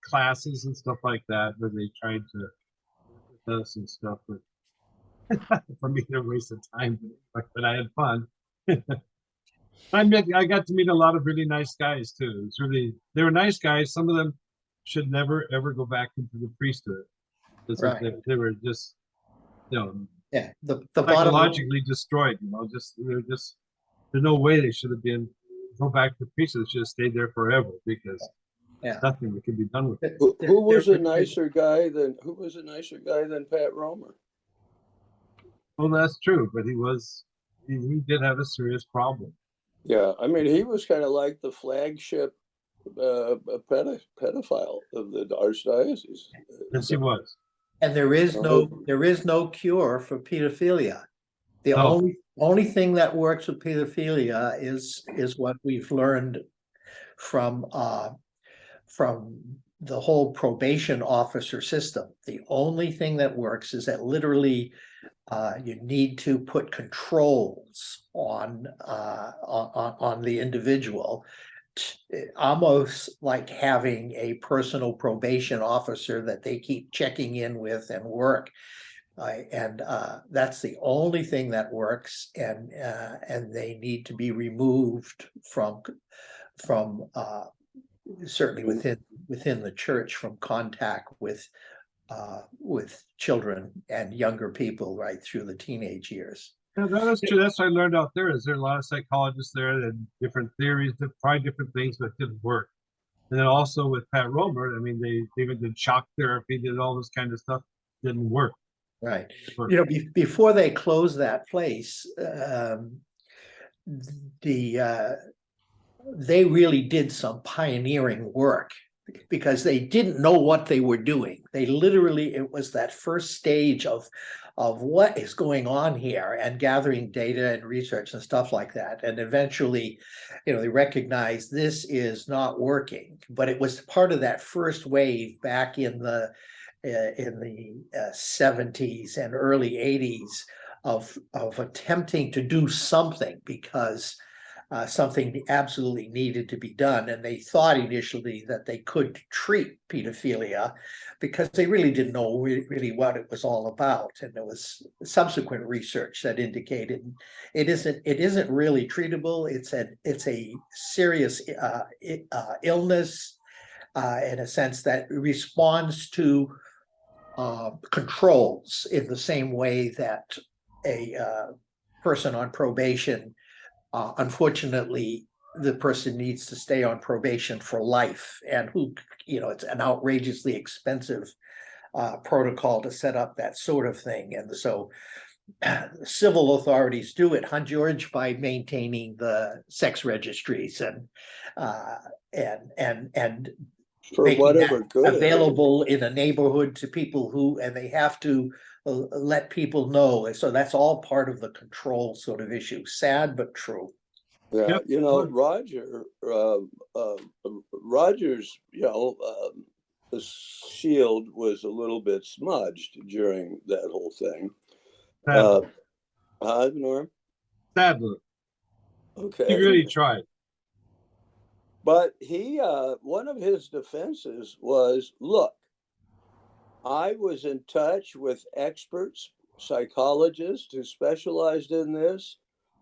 classes and stuff like that where they tried to with us and stuff. But for me, they're a waste of time. But I had fun. I got to meet a lot of really nice guys too. They were nice guys. Some of them should never ever go back into the priesthood because Right. they were just yeah, the bottom psychologically destroyed. There's no way they should have go back to priesthood. They should have stayed there forever because Yeah. nothing that can be done with it. Who was a nicer guy than Pat Romer? Well, that's true, but he did have a serious problem. Yeah, I mean, he was kind of like the flagship pedophile of the archdiocese. Yes, he was. And there is no cure for pedophilia. The No. only thing that works with pedophilia is what we've learned from the whole probation officer system. The only thing that works is that literally you need to put controls on the individual, almost like having a personal probation officer that they keep checking in with and work. And that's the only thing that works, and they need to be removed from certainly within the church from contact with children and younger people right through the teenage years. Yeah, that's true. That's what I learned out there. Is there are a lot of psychologists there and different theories that tried different things but didn't work. And then also with Pat Romer, I mean, they even did shock therapy, did all this kind of stuff, didn't work. Right. You know, before they closed that place, they really did some pioneering work because they didn't know what they were doing. They literally, it was that first stage of what is going on here and gathering data and research and stuff like that. And eventually, you know, they recognized this is not working, but it was part of that first wave back in the 70s and early 80s of attempting to do something because something absolutely needed to be done. And they thought initially that they could treat pedophilia because they really didn't know really what it was all about. And there was subsequent research that indicated it isn't really treatable. It's a serious illness in a sense that responds to controls in the same way that a person on probation, unfortunately, the person needs to stay on probation for life, and it's an outrageously expensive protocol to set up that sort of thing. And so civil authorities do it, George, by maintaining the sex registries and For making whatever that good. available in a neighborhood to people and they have to let people know. And so that's all part of the control sort of issue. Sad, but true. Yeah, Yep. you know, Roger's, the shield was a little bit smudged during that whole thing. Norm? Sadly, Okay. he really tried. But he, one of his defenses was, look, I was in touch with experts, psychologists who specialized in this,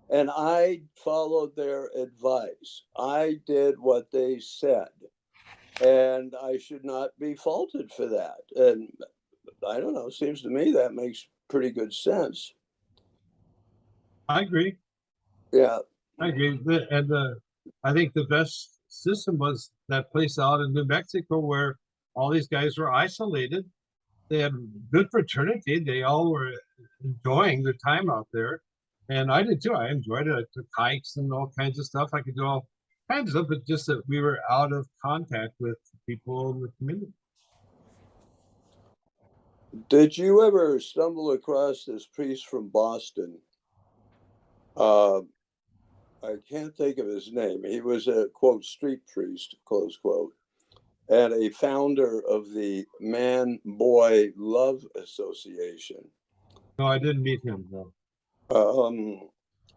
and I followed their advice. I did what they said, and I should not be faulted for that. And I don't know, it seems to me that makes pretty good sense. I agree. Yeah. I agree. I think the best system was that place out in New Mexico where all these guys were isolated. They had good fraternity. They all were enjoying their time out there. And I did too. I enjoyed it. I took hikes and all kinds of stuff. I could do all kinds of stuff, but just that we were out of contact with people in the community. Did you ever stumble across this priest from Boston? I can't think of his name. He was a, quote, street priest, close quote, and a founder of the Man Boy Love Association. No, I didn't meet him, though.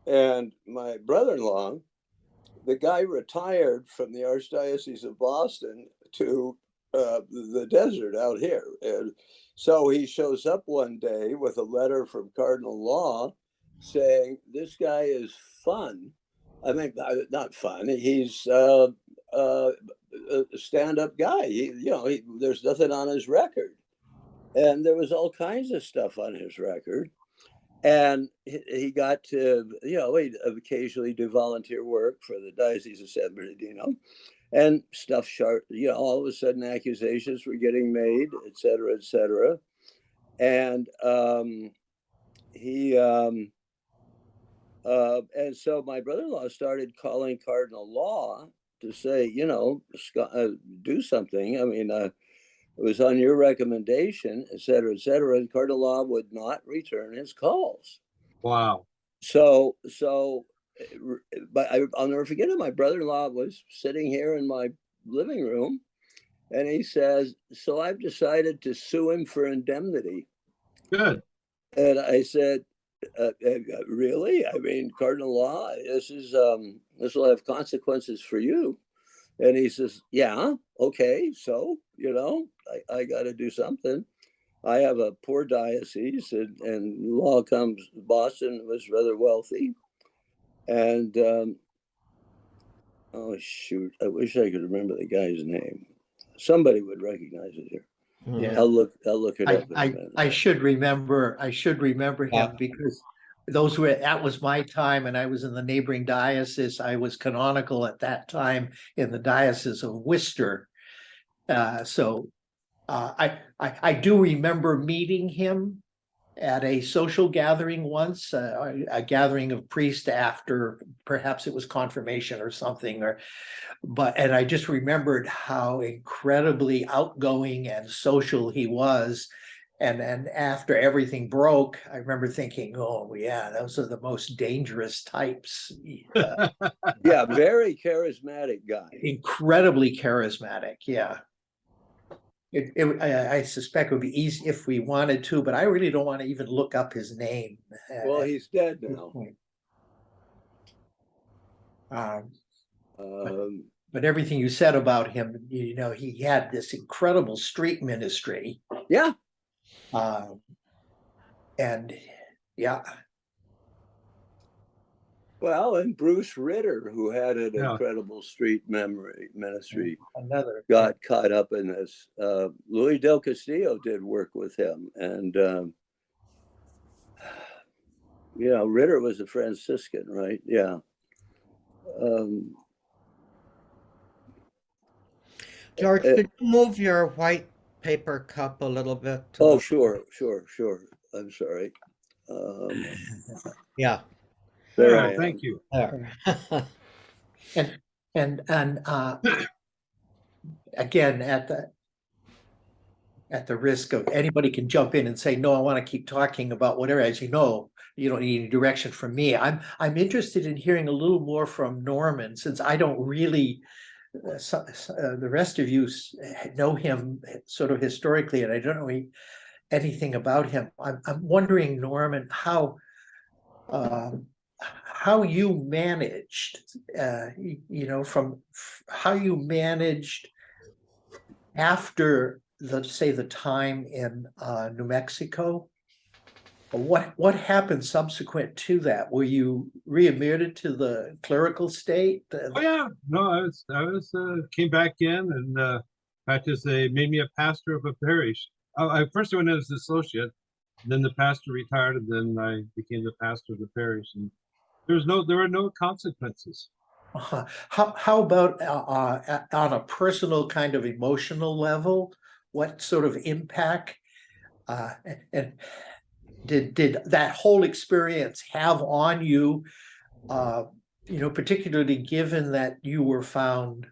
And my brother-in-law, the guy retired from the Archdiocese of Boston to the desert out here. And so he shows up one day with a letter from Cardinal Law saying, this guy is fun. I mean, not fun. He's a stand-up guy. There's nothing on his record. And there was all kinds of stuff on his record. And he got to, he'd occasionally do volunteer work for the Diocese of San Bernardino, and stuff all of a sudden accusations were getting made, et cetera, et cetera. And and so my brother-in-law started calling Cardinal Law to say, do something. I mean, it was on your recommendation, et cetera, and Cardinal Law would not return his calls. Wow. So, but I'll never forget it. My brother-in-law was sitting here in my living room, and he says, so I've decided to sue him for indemnity. Good. And I said, really? I mean, Cardinal Law, this will have consequences for you. And he says, yeah, okay. So, I got to do something. I have a poor diocese, and Law comes, Boston was rather wealthy. And Oh, shoot. I wish I could remember the guy's name. Somebody would recognize it here. Yeah. I'll look it up in a I minute. should remember Yeah. him because that was my time and I was in the neighboring diocese. I was canonical at that time in the Diocese of Worcester. I do remember meeting him at a social gathering once, a gathering of priests after perhaps it was confirmation or something, and I just remembered how incredibly outgoing and social he was. And after everything broke, I remember thinking, oh yeah, those are the most dangerous types. Yeah, very charismatic guy. Incredibly charismatic, yeah. I suspect it would be easy if we wanted to, but I really don't want to even look up his name. Well, at he's dead this now. point. Um, Um, but everything you said about him, he had this incredible street ministry. yeah, And yeah, well, and Bruce Ritter, who had an Yeah. incredible street ministry, another. got caught up in this. Louis Del Castillo did work with him, and Ritter was a Franciscan, right? Yeah. George, could you move your white paper cup a little bit? Oh, sure. I'm sorry. Yeah. There I Yeah, am. thank you. There. And again, at the risk of anybody can jump in and say, no, I want to keep talking about whatever, as you know, you don't need any direction from me. I'm interested in hearing a little more from Norman, since I don't really, the rest of you know him sort of historically, and I don't know anything about him. I'm wondering, Norman, how you managed, from how you managed after the time in New Mexico. What happened subsequent to that? Were you readmitted to the clerical state? Oh yeah, no, I was came back in and practiced. They made me a pastor of a parish. I first went in as an associate, then the pastor retired, and then I became the pastor of the parish. And there were no consequences. How about on a personal kind of emotional level? What sort of impact and did that whole experience have on you? Particularly given that you were found,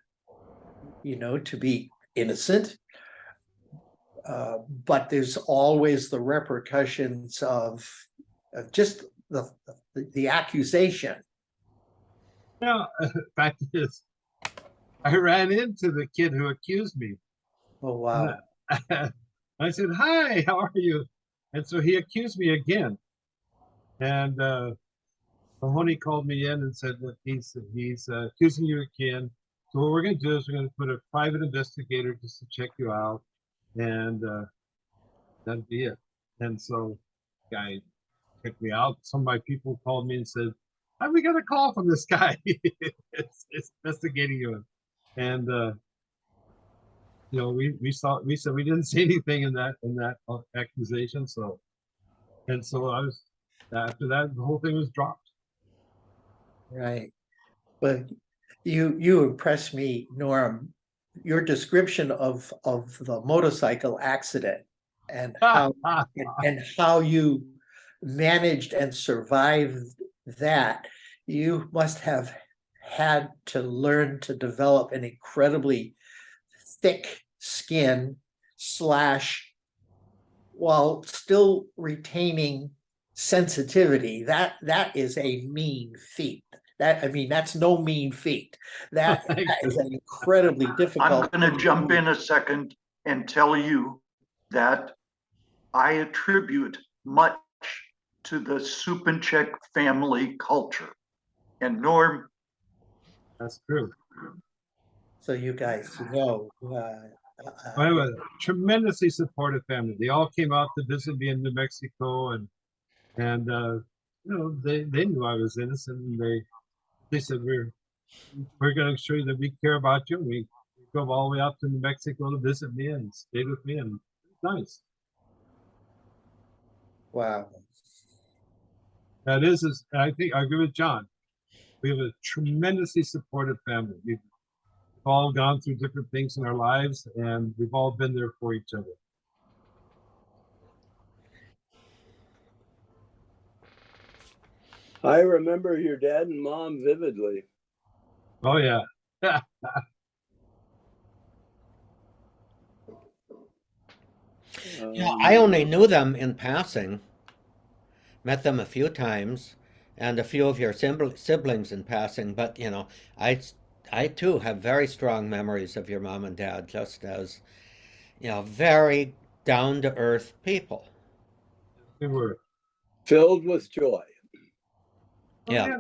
to be innocent, but there's always the repercussions of just the accusation. Now, fact is, I ran into the kid who accused me. Oh wow! I said, "Hi, how are you?" And so he accused me again. And Mahoney called me in and said that he's accusing you again. So what we're going to do is we're going to put a private investigator just to check you out, and that'd be it. And so, guy checked me out. Some of my people called me and said, "Have we got a call from this guy? it's investigating you." And we said we didn't see anything in that accusation. So after that, the whole thing was dropped. Right. But you impress me, Norm. Your description of the motorcycle accident and how you managed and survived that. You must have had to learn to develop an incredibly thick skin while still retaining sensitivity. That is a mean feat. That's no mean feat. That is an incredibly difficult. I'm going to jump in a second and tell you that I attribute much to the Supanchek family culture. And Norm, That's true. So you guys I have a tremendously supportive family. They all came out to visit me in New Mexico, and they knew I was innocent, and they said we're going to show you that we care about you. We drove all the way out to New Mexico to visit me and stayed with me, and it's nice. Wow. That is, I think I agree with John. We have a tremendously supportive family. We've all gone through different things in our lives, and we've all been there for each other. I remember your dad and mom vividly. Oh yeah. Yeah, I only knew them in passing, met them a few times, and a few of your siblings in passing. But I too have very strong memories of your mom and dad, just as very down to earth people. They were. Filled with joy. Yeah.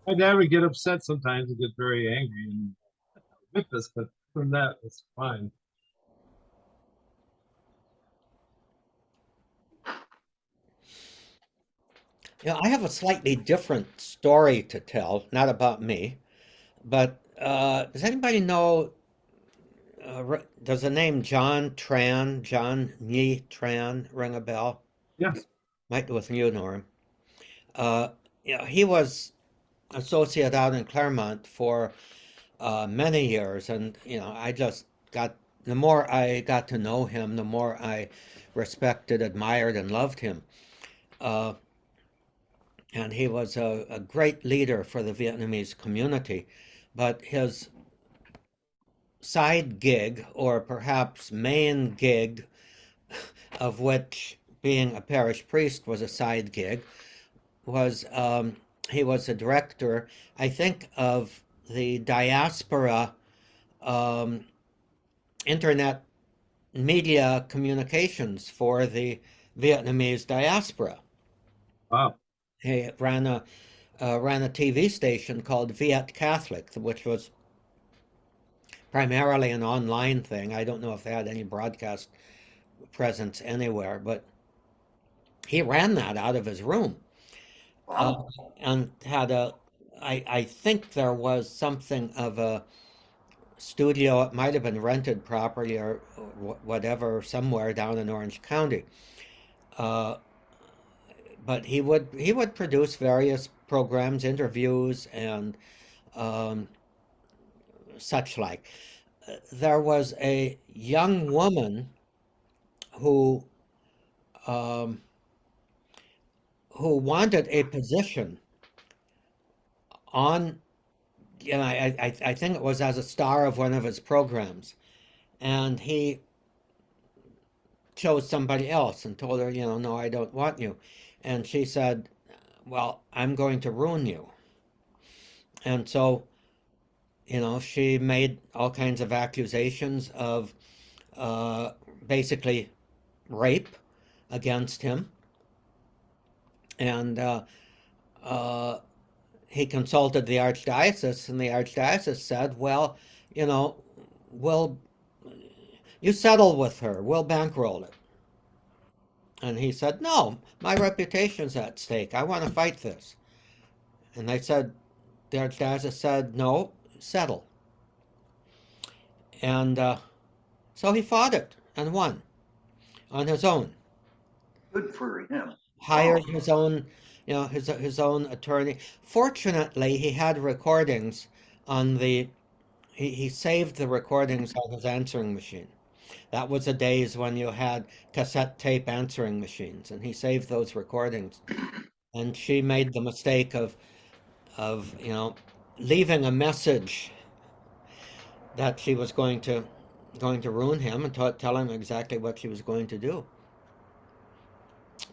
My dad would get upset sometimes and get very angry and with us, but from that, it's fine. I have a slightly different story to tell, not about me, but does anybody know? Does the name John Nhi Tran, ring a bell? Yes. Might with you, Norm. He was associate out in Claremont for many years, and I just got the more I got to know him, the more I respected, admired, and loved him. And he was a great leader for the Vietnamese community, but his side gig, or perhaps main gig, of which being a parish priest was a side gig, was he was a director, I think, of the diaspora internet media communications for the Vietnamese diaspora. Wow. He ran a TV station called Viet Catholic, which was primarily an online thing. I don't know if they had any broadcast presence anywhere, but he ran that out of his room. Wow. And had I think there was something of a studio. It might have been rented property or whatever somewhere down in Orange County. But he would produce various programs, interviews, and such like. There was a young woman who wanted a position on, I think it was as a star of one of his programs, and he chose somebody else and told her, no, I don't want you. And she said, well, I'm going to ruin you. And so, she made all kinds of accusations of basically rape against him. And he consulted the archdiocese, and the archdiocese said, well, you settle with her, we'll bankroll it. And he said, no, my reputation's at stake. I want to fight this. And they said, the archdiocese said, no, settle. And so he fought it and won on his own. Good for him. Hired his own, his own attorney. Fortunately, he had recordings on he saved the recordings on his answering machine. That was the days when you had cassette tape answering machines, and he saved those recordings. And she made the mistake of leaving a message that she was going to ruin him and tell him exactly what she was going to do.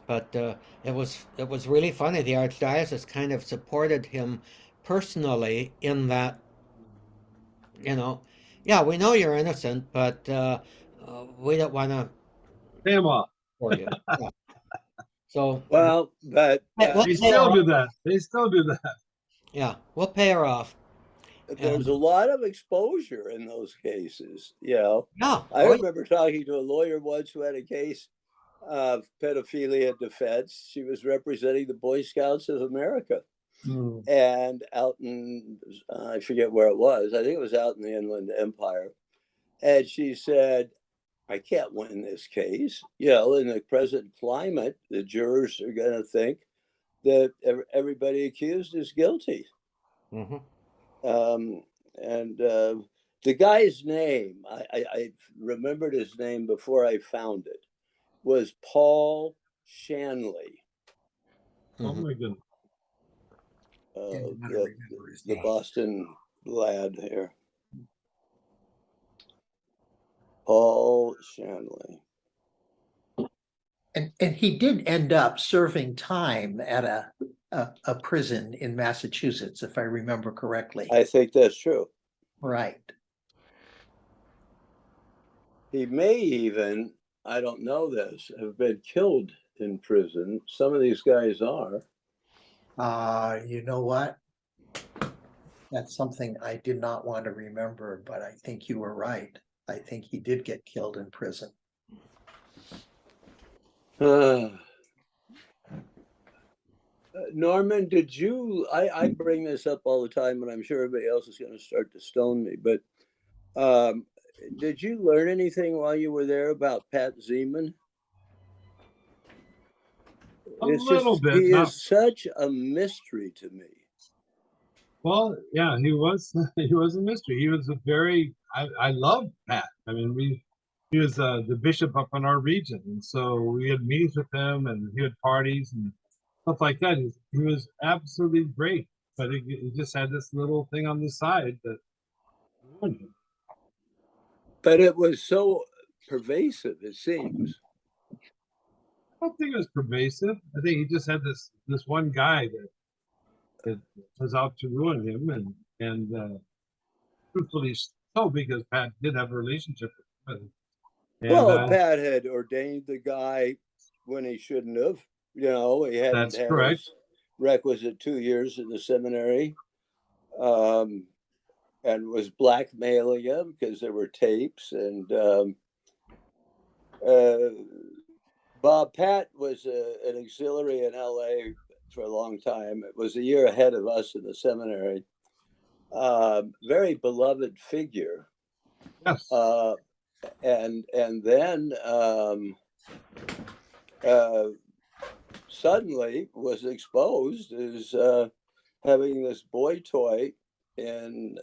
But it was really funny. The archdiocese kind of supported him personally in that, yeah, we know you're innocent, but we don't want to Pay him off. for you. Yeah. So Well, but They still do that. They still do that. yeah, we'll pay her off. there's a lot of exposure in those cases. Yeah. I remember talking to a lawyer once who had a case of pedophilia defense. She was representing the Boy Scouts of America. Hmm. and out in, I forget where it was. I think it was out in the Inland Empire. And she said, I can't win this case. You know, in the present climate, the jurors are going to think that everybody accused is guilty. Mm-hmm. And the guy's name, I remembered his name before I found it, was Paul Shanley, Oh Mm-hmm. my goodness. Didn't want to the, remember his the name. Boston lad here. Paul Shanley. And he did end up serving time at a prison in Massachusetts, if I remember correctly. I think that's true. Right. He may even, I don't know this, have been killed in prison. Some of these guys are. You know what? That's something I did not want to remember, but I think you were right. I think he did get killed in prison. Norman, did you, I bring this up all the time, and I'm sure everybody else is going to start to stone me, but did you learn anything while you were there about Pat Zeman? A little bit, he not is such a mystery to me. well. Yeah, he was. He was a mystery. He was a very. I loved Pat. I mean, he was the bishop up in our region, and so we had meetings with him, and he had parties and stuff like that. He was absolutely great, but he just had this little thing on the side that ruined him. But it was so pervasive, it seems. I don't think it was pervasive. I think he just had this one guy that was out to ruin him, and truthfully so, because Pat did have a relationship with him. And Well, Pat had ordained the guy when he shouldn't have. You know, he hadn't That's had correct. his requisite 2 years in the seminary, and was blackmailing him because there were tapes. And Bob Pat was an auxiliary in LA for a long time. It was a year ahead of us in the seminary. Very beloved figure. Yes. And then suddenly was exposed as having this boy toy in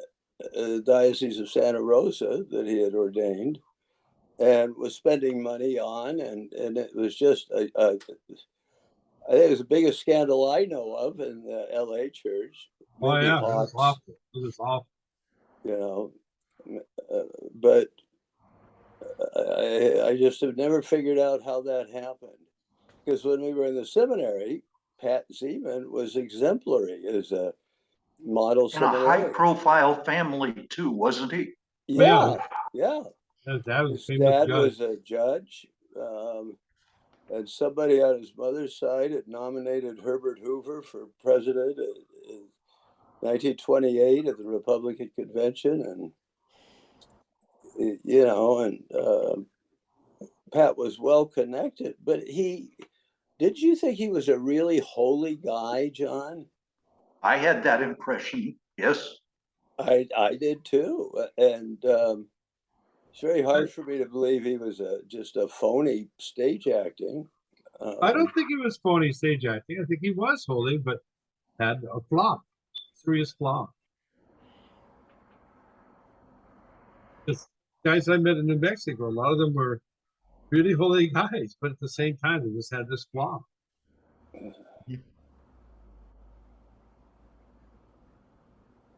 the Diocese of Santa Rosa that he had ordained and was spending money on, and it was just I think it was the biggest scandal I know of in the LA church. Oh Maybe yeah, it was Hawks, awful. It was awful. you know, but I just have never figured out how that happened. Because when we were in the seminary, Pat Zeman was exemplary as a model In a high seminarian. profile family too, wasn't he? Yeah, yeah. His dad was a His famous dad judge. was a judge, and somebody on his mother's side had nominated Herbert Hoover for president in 1928 at the Republican convention, and you know, and Pat was well connected. But did you think he was a really holy guy, John? I had that impression, yes. I did too, and it's very hard for me to believe he was just a phony stage acting. I don't think he was phony stage acting. I think he was holy, but had a flaw, serious flaw. Because guys I met in New Mexico, a lot of them were really holy guys, but at the same time, they just had this flaw.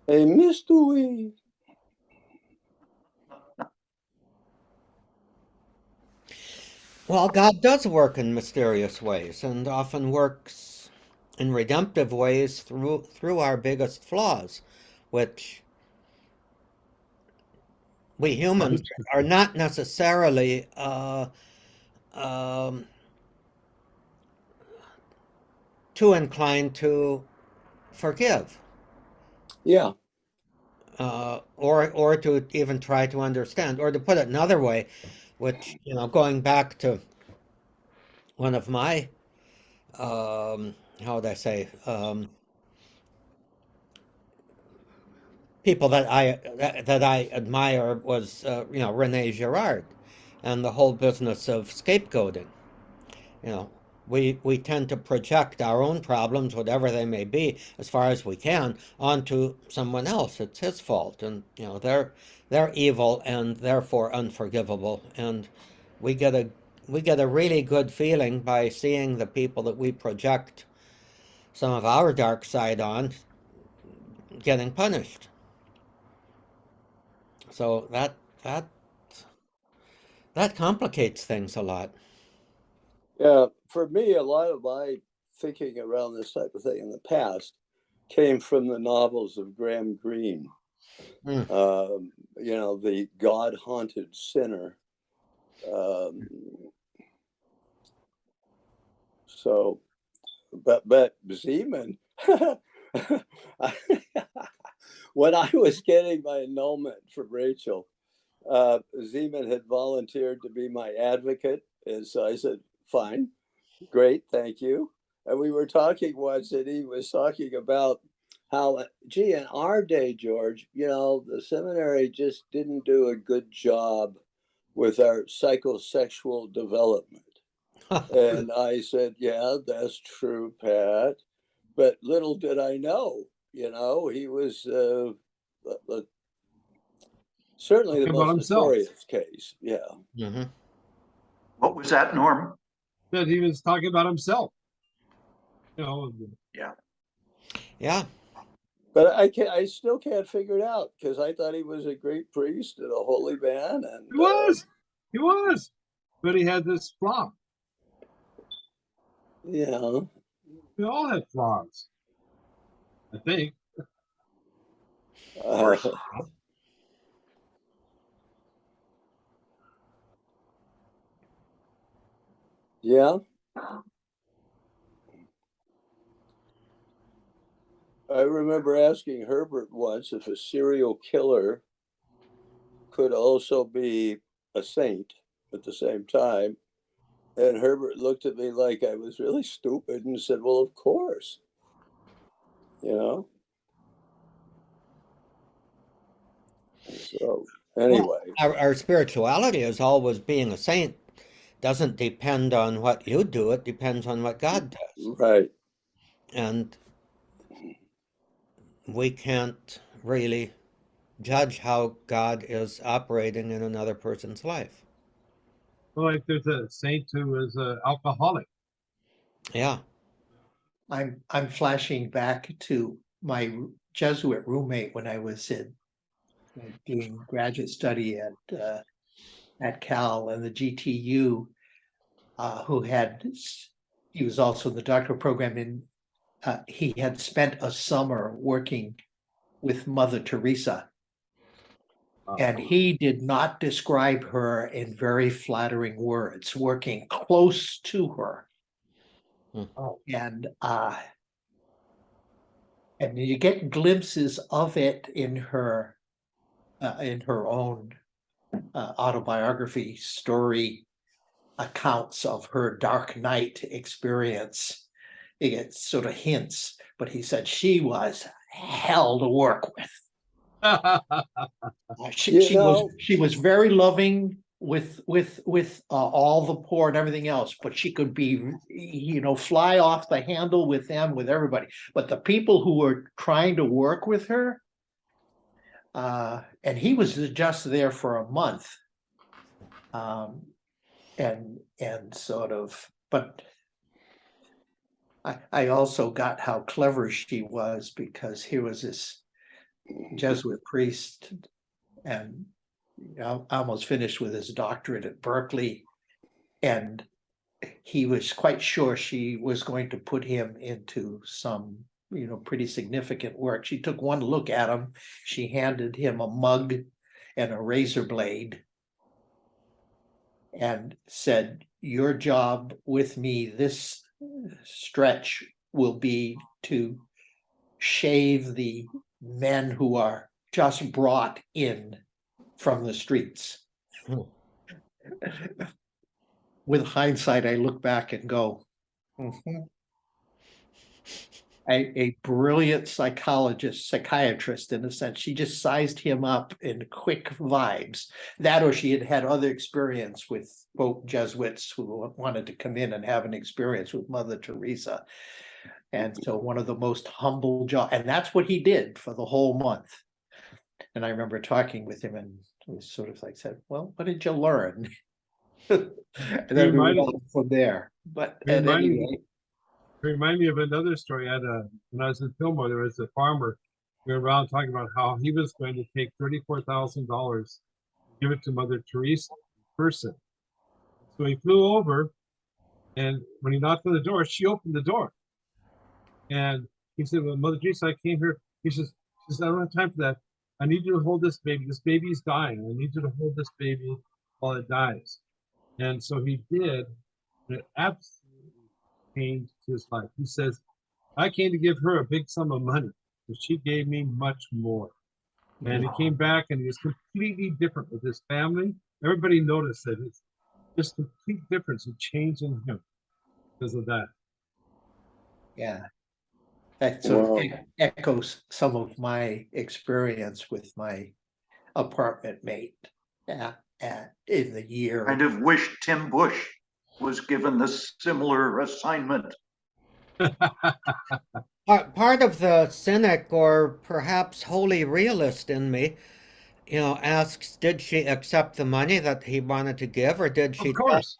A mystery. Well, God does work in mysterious ways and often works in redemptive ways through our biggest flaws, which we humans are not necessarily um, too inclined to forgive, Yeah. or to even try to understand, or to put it another way, which going back to one of my how would I say people that I admire was Rene Girard, and the whole business of scapegoating. You know, we tend to project our own problems, whatever they may be, as far as we can, onto someone else. It's his fault, and they're evil and therefore unforgivable. And we get a really good feeling by seeing the people that we project some of our dark side on getting punished. So that complicates things a lot. Yeah, for me, a lot of my thinking around this type of thing in the past came from the novels of Graham Greene. Mm. The God-haunted sinner. But Zeman, when I was getting my annulment from Rachel, Zeman had volunteered to be my advocate, and so I said, "Fine, great, thank you." And we were talking once, and he was talking about how, gee, in our day, George, the seminary just didn't do a good job with our psychosexual development. And I said, "Yeah, that's true, Pat. But little did I know, he was certainly the Talking about most himself. notorious case." Yeah. Hmm. What was that, Norm? That he was talking about himself. You know, Yeah. But I still can't figure it out, because I thought he was a great priest and a holy man. And he was, but he had this flaw. yeah. We all had flaws, I think. Yeah. I remember asking Herbert once if a serial killer could also be a saint at the same time. And Herbert looked at me like I was really stupid and said, "Well, of course." So anyway. Well, our spirituality is always being a saint. Doesn't depend on what you do, it depends on what God does. Right. And we can't really judge how God is operating in another person's life. Well, like there's a saint who is an alcoholic. Yeah. I'm flashing back to my Jesuit roommate when I was doing graduate study at Cal and the GTU, he was also in the doctoral program, and he had spent a summer working with Mother Teresa. And he did not describe her in very flattering words, working close to her. Oh. And you get glimpses of it in her own autobiography story accounts of her dark night experience. You get sort of hints, but he said she was hell to work with. She was very loving with all the poor and everything else, but she could be, fly off the handle with them, with everybody. But the people who were trying to work with her, and he was just there for a month, and sort of, but I also got how clever she was, because here was this Jesuit priest, and almost finished with his doctorate at Berkeley, and he was quite sure she was going to put him into some pretty significant work. She took one look at him, she handed him a mug and a razor blade and said, "Your job with me this stretch will be to shave the men who are just brought in from the streets." With hindsight, I look back and go, a brilliant psychiatrist in a sense. She just sized him up in quick vibes. That, or she had had other experience with both Jesuits who wanted to come in and have an experience with Mother Teresa. And so one of the most humble job, and that's what he did for the whole month. And I remember talking with him, and he was sort of like said, "Well, what did you learn?" And then we reminded- went from there. But It at reminded any me- rate, Remind me of another story. When I was in Fillmore, there was a farmer. We were around talking about how he was going to take $34,000, give it to Mother Teresa in person. So he flew over, and when he knocked on the door, she opened the door. And he said, "Well, Mother Teresa, I came here." He says, "I don't have time for that. I need you to hold this baby. This baby's dying. I need you to hold this baby while it dies." And so he did. And it absolutely changed his life. He says, "I came to give her a big sum of money, but she gave me much more." And he came back and he was completely different with his family. Everybody noticed that it's just complete difference and change in him because of that. yeah. That sort Wow. of echoes some of my experience with my apartment mate in the year. Kind of wish Tim Bush was given this similar assignment. Part of the cynic or perhaps wholly realist in me, asks, did she accept the money that he wanted to give, or did she Of course.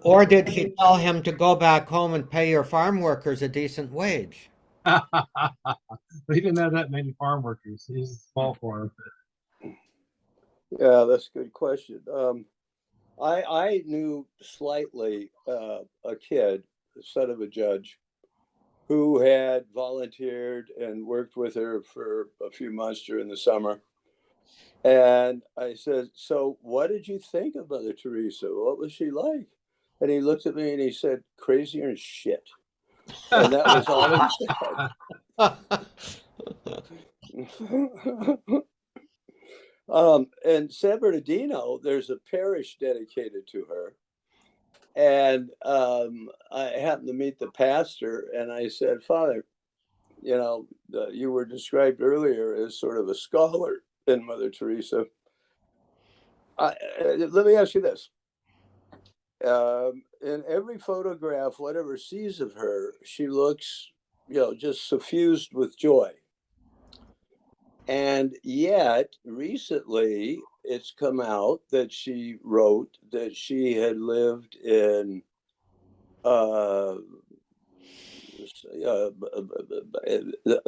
or did he tell him to go back home and pay your farm workers a decent wage? He didn't have that many farm workers. He's a small farm. Yeah, that's a good question. I knew slightly a kid, the son of a judge, who had volunteered and worked with her for a few months during the summer. And I said, "So what did you think of Mother Teresa? What was she like?" And he looked at me and he said, "Crazier than shit." And that was all he said. In San Bernardino, there's a parish dedicated to her. And I happened to meet the pastor, and I said, "Father, you were described earlier as sort of a scholar in Mother Teresa. Let me ask you this. In every photograph, whatever sees of her, she looks, just suffused with joy. And yet, recently, it's come out that she wrote that she had lived in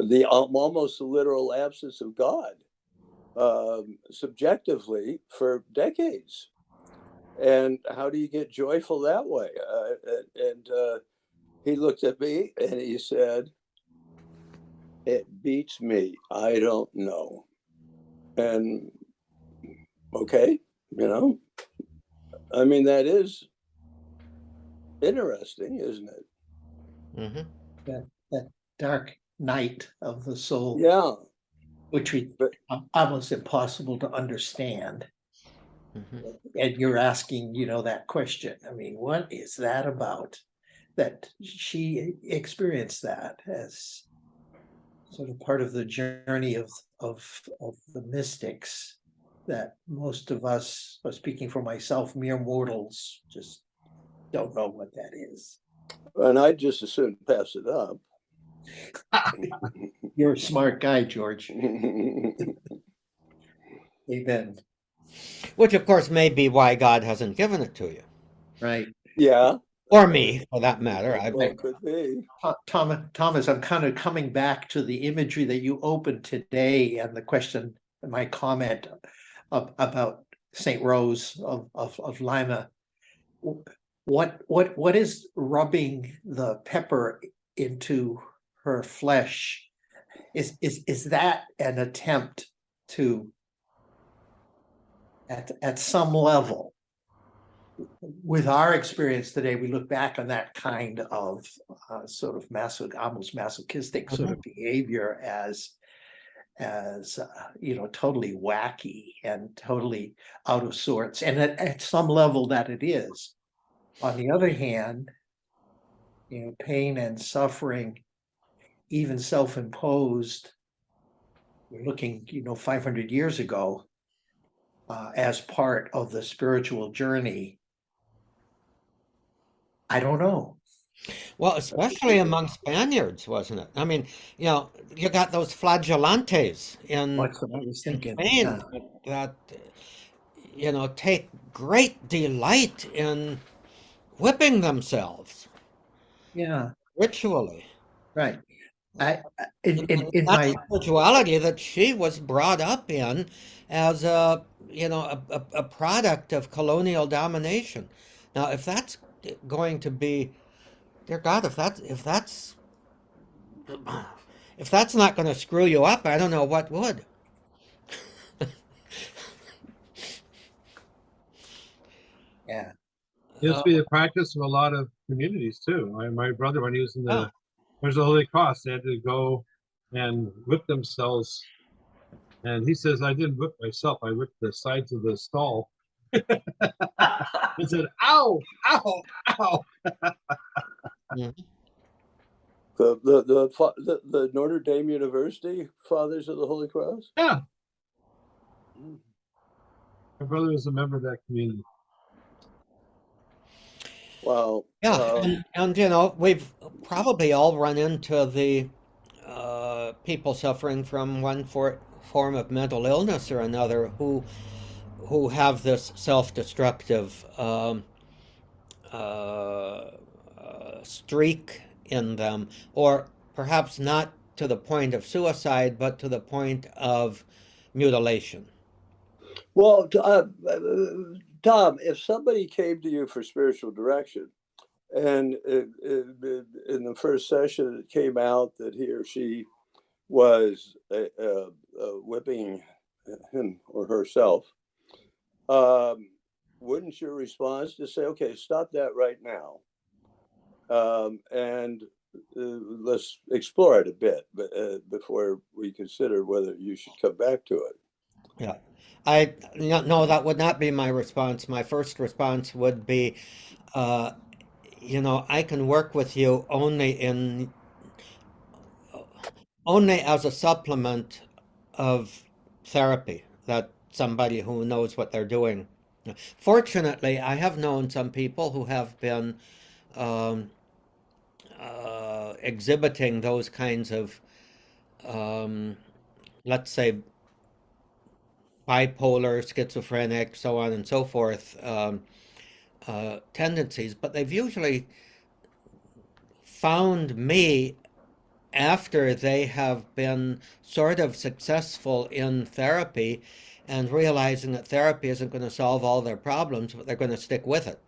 the almost literal absence of God, subjectively, for decades. And how do you get joyful that way? He looked at me and he said, "It beats me. I don't know." And okay, I mean, that is interesting, isn't it? Mhm. That dark night of the soul, Yeah. which we almost impossible to understand. Mhm. And you're asking, that question. I mean, what is that about? That she experienced that as sort of part of the journey of the mystics that most of us, speaking for myself, mere mortals, just don't know what that is. And I just as soon pass it up. You're a smart guy, George. Amen. Which, of course, may be why God hasn't given it to you, Right. Yeah. or me, for that matter. Well, could be. Thomas, I'm kind of coming back to the imagery that you opened today and the question, my comment about St. Rose of Lima. What is rubbing the pepper into her flesh? Is that an attempt to, at some level, with our experience today, we look back on that kind of sort of almost masochistic sort of behavior as totally wacky and totally out of sorts, and at some level that it is. On the other hand, pain and suffering even self-imposed, we're looking, 500 years ago, as part of the spiritual journey. I don't know. Well, especially among Spaniards, wasn't it? I mean, you got those flagellantes What's what I was in thinking? Spain that take great delight in whipping themselves Yeah, ritually. right. I And in that's my spirituality that she was brought up in as a product of colonial domination. Now, if that's going to be, dear God, if that's not going to screw you up, I don't know what would. yeah. It used to be the practice of a lot of communities too. My brother, when he was in Oh, there's the Holy Cross, they had to go and whip themselves. And he says, I didn't whip myself, I whipped the sides of the stall. He said, ow, ow, ow. yeah. The Notre Dame University Fathers of the Holy Cross. Yeah. My brother was a member of that community. Wow. Yeah, and we've probably all run into the people suffering from one form of mental illness or another who have this self-destructive streak in them, or perhaps not to the point of suicide, but to the point of mutilation. Well, Tom, if somebody came to you for spiritual direction, and in the first session it came out that he or she was whipping him or herself, wouldn't your response to say, okay, stop that right now, and let's explore it a bit before we consider whether you should come back to it? Yeah. No, that would not be my response. My first response would be, I can work with you only as a supplement of therapy, that somebody who knows what they're doing. Fortunately, I have known some people who have been um, exhibiting those kinds of, um, let's say, bipolar, schizophrenic, so on and so forth, tendencies, but they've usually found me after they have been sort of successful in therapy and realizing that therapy isn't going to solve all their problems, but they're going to stick with it.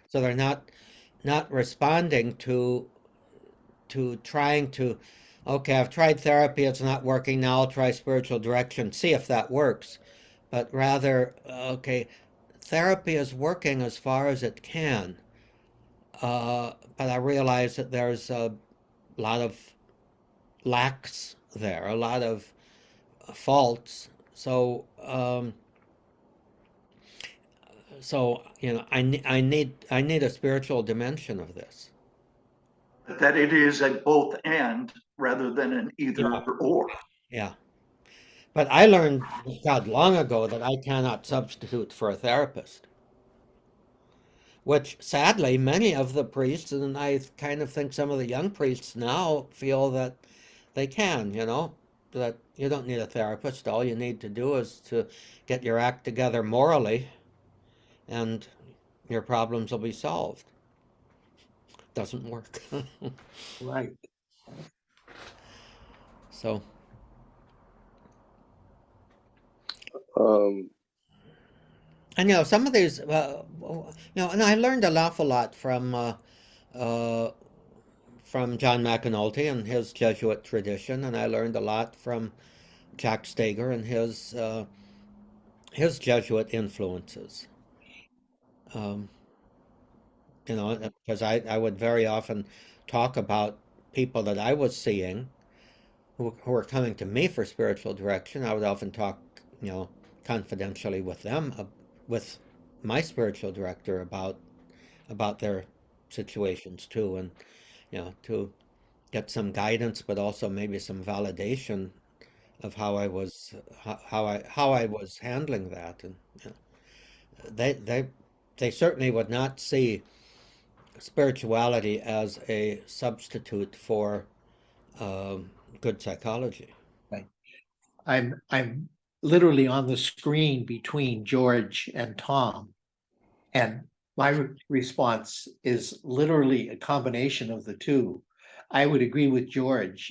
So they're not responding to trying to, okay, I've tried therapy, it's not working, now I'll try spiritual direction, see if that works. But rather, okay, therapy is working as far as it can. But I realize that there's a lot of lacks there, a lot of faults. So I need a spiritual dimension of this. That it is a both and rather than an either Yeah. or. Yeah. But I learned, God, long ago that I cannot substitute for a therapist, which sadly many of the priests, and I kind of think some of the young priests now feel that they can, that you don't need a therapist. All you need to do is to get your act together morally and your problems will be solved. Doesn't work. Right. So, Um, and some of these, and I learned an awful lot from John McAnulty and his Jesuit tradition, and I learned a lot from Jack Steger and his Jesuit influences. Um, because I would very often talk about people that I was seeing who were coming to me for spiritual direction. I would often talk, confidentially with them, with my spiritual director about their situations too, and to get some guidance, but also maybe some validation of how I was handling that. And you know, they certainly would not see spirituality as a substitute for good psychology. Right. I'm literally on the screen between George and Tom. And my response is literally a combination of the two. I would agree with George.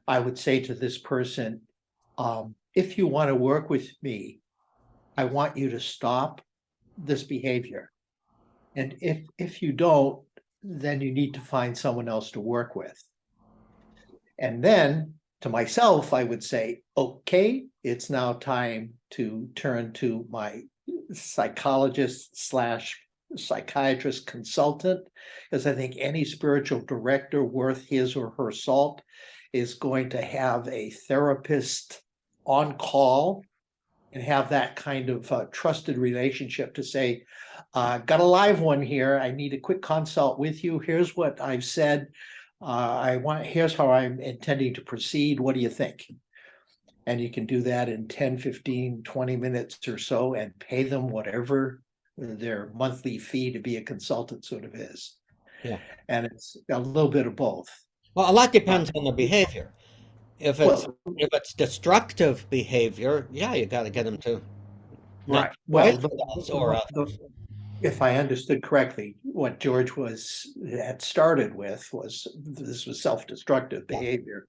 I would say to this person, if you want to work with me, I want you to stop this behavior. And if you don't, then you need to find someone else to work with. And then to myself, I would say, okay, it's now time to turn to my psychologist slash psychiatrist consultant, because I think any spiritual director worth his or her salt is going to have a therapist on call and have that kind of trusted relationship to say, got a live one here. I need a quick consult with you. Here's what I've said. Here's how I'm intending to proceed. What do you think? And you can do that in 10, 15, 20 minutes or so and pay them whatever their monthly fee to be a consultant sort of is. Yeah. And it's a little bit of both. Well, a lot depends on the behavior. If Well, it's destructive behavior, yeah, you got to get them to not right. Well, with us or if I understood correctly, what George had started with was this was self-destructive behavior.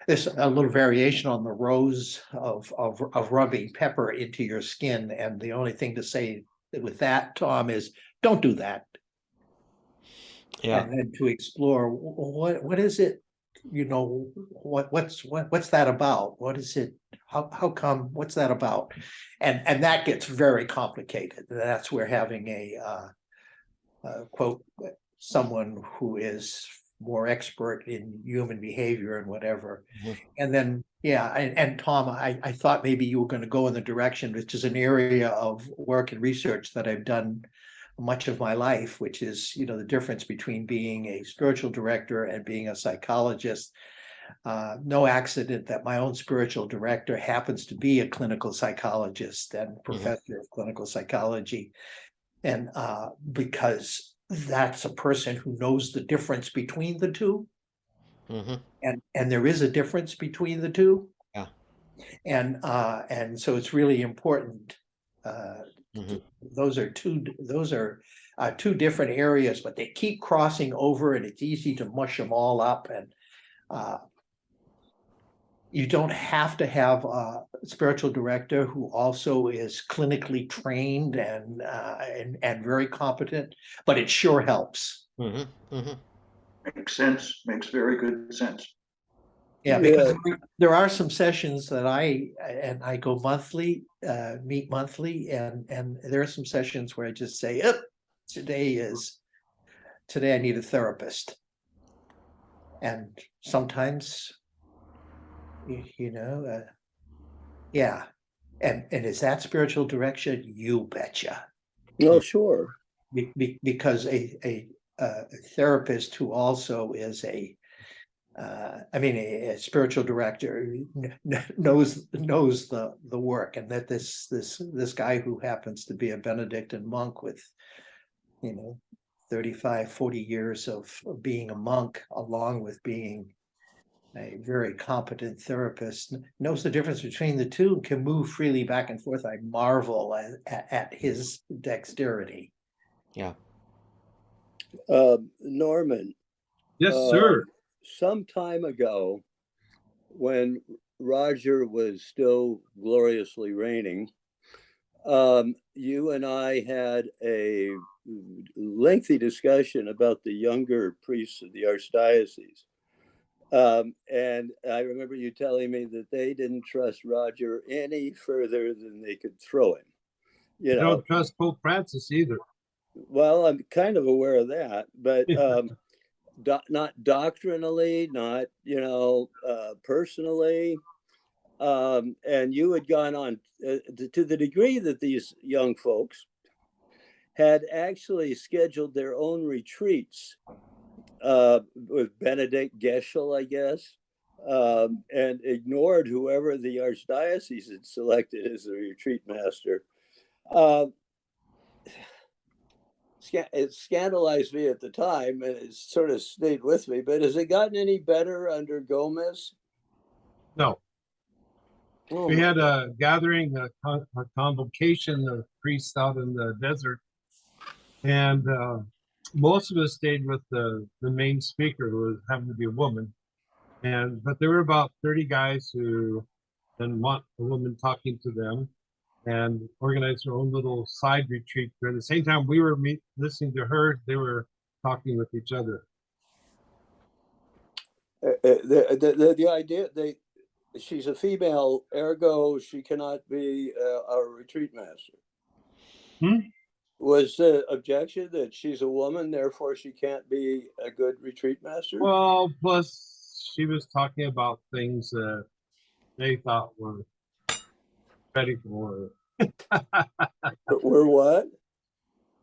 There's a little variation on the rose of rubbing pepper into your skin, and the only thing to say with that, Tom, is don't do that. yeah. And then to explore what is it, you know, what's that about? What is it? How come? What's that about? And that gets very complicated. That's where having a quote someone who is more expert in human behavior and whatever. Mhm. And then and Tom, I thought maybe you were going to go in the direction, which is an area of work and research that I've done much of my life, which is, you know, the difference between being a spiritual director and being a psychologist. No accident that my own spiritual director happens to be a clinical psychologist and professor of clinical psychology. And because that's a person who knows the difference between the two. Mhm. And there is a difference between the two. Yeah. And so it's really important. Mhm. Those are two different areas, but they keep crossing over, and it's easy to mush them all up. And you don't have to have a spiritual director who also is clinically trained and very competent, but it sure helps. Mhm. Mhm. Makes sense, makes very good sense. Yeah, because there are some sessions that I go monthly, meet monthly, and there are some sessions where I just say, today I need a therapist. And sometimes, you know, yeah. And is that spiritual direction? You betcha. No, sure. Because a therapist who also is a spiritual director knows the work, and that this guy who happens to be a Benedictine monk with, 35, 40 years of being a monk, along with being a very competent therapist, knows the difference between the two and can move freely back and forth. I marvel at his dexterity. Yeah. Norman. Yes, sir. Some time ago, when Roger was still gloriously reigning, you and I had a lengthy discussion about the younger priests of the archdiocese. And I remember you telling me that they didn't trust Roger any further than they could throw him. You don't trust Pope Francis either. Well, I'm kind of aware of that, but not doctrinally, not, personally. And you had gone on to the degree that these young folks had actually scheduled their own retreats with Benedict Geschel, I guess, and ignored whoever the archdiocese had selected as the retreat master. It scandalized me at the time, and it sort of stayed with me. But has it gotten any better under Gomez? No, Oh we my had God. a gathering, a convocation of priests out in the desert, and most of us stayed with the main speaker, who was happened to be a woman. But there were about 30 guys who didn't want a woman talking to them, and organized their own little side retreat. At the same time we were listening to her, they were talking with each other. The idea she's a female, ergo she cannot be our retreat master. Hmm? Was the objection that she's a woman, therefore she can't be a good retreat master? Well, plus she was talking about things that they thought were heretical We're what?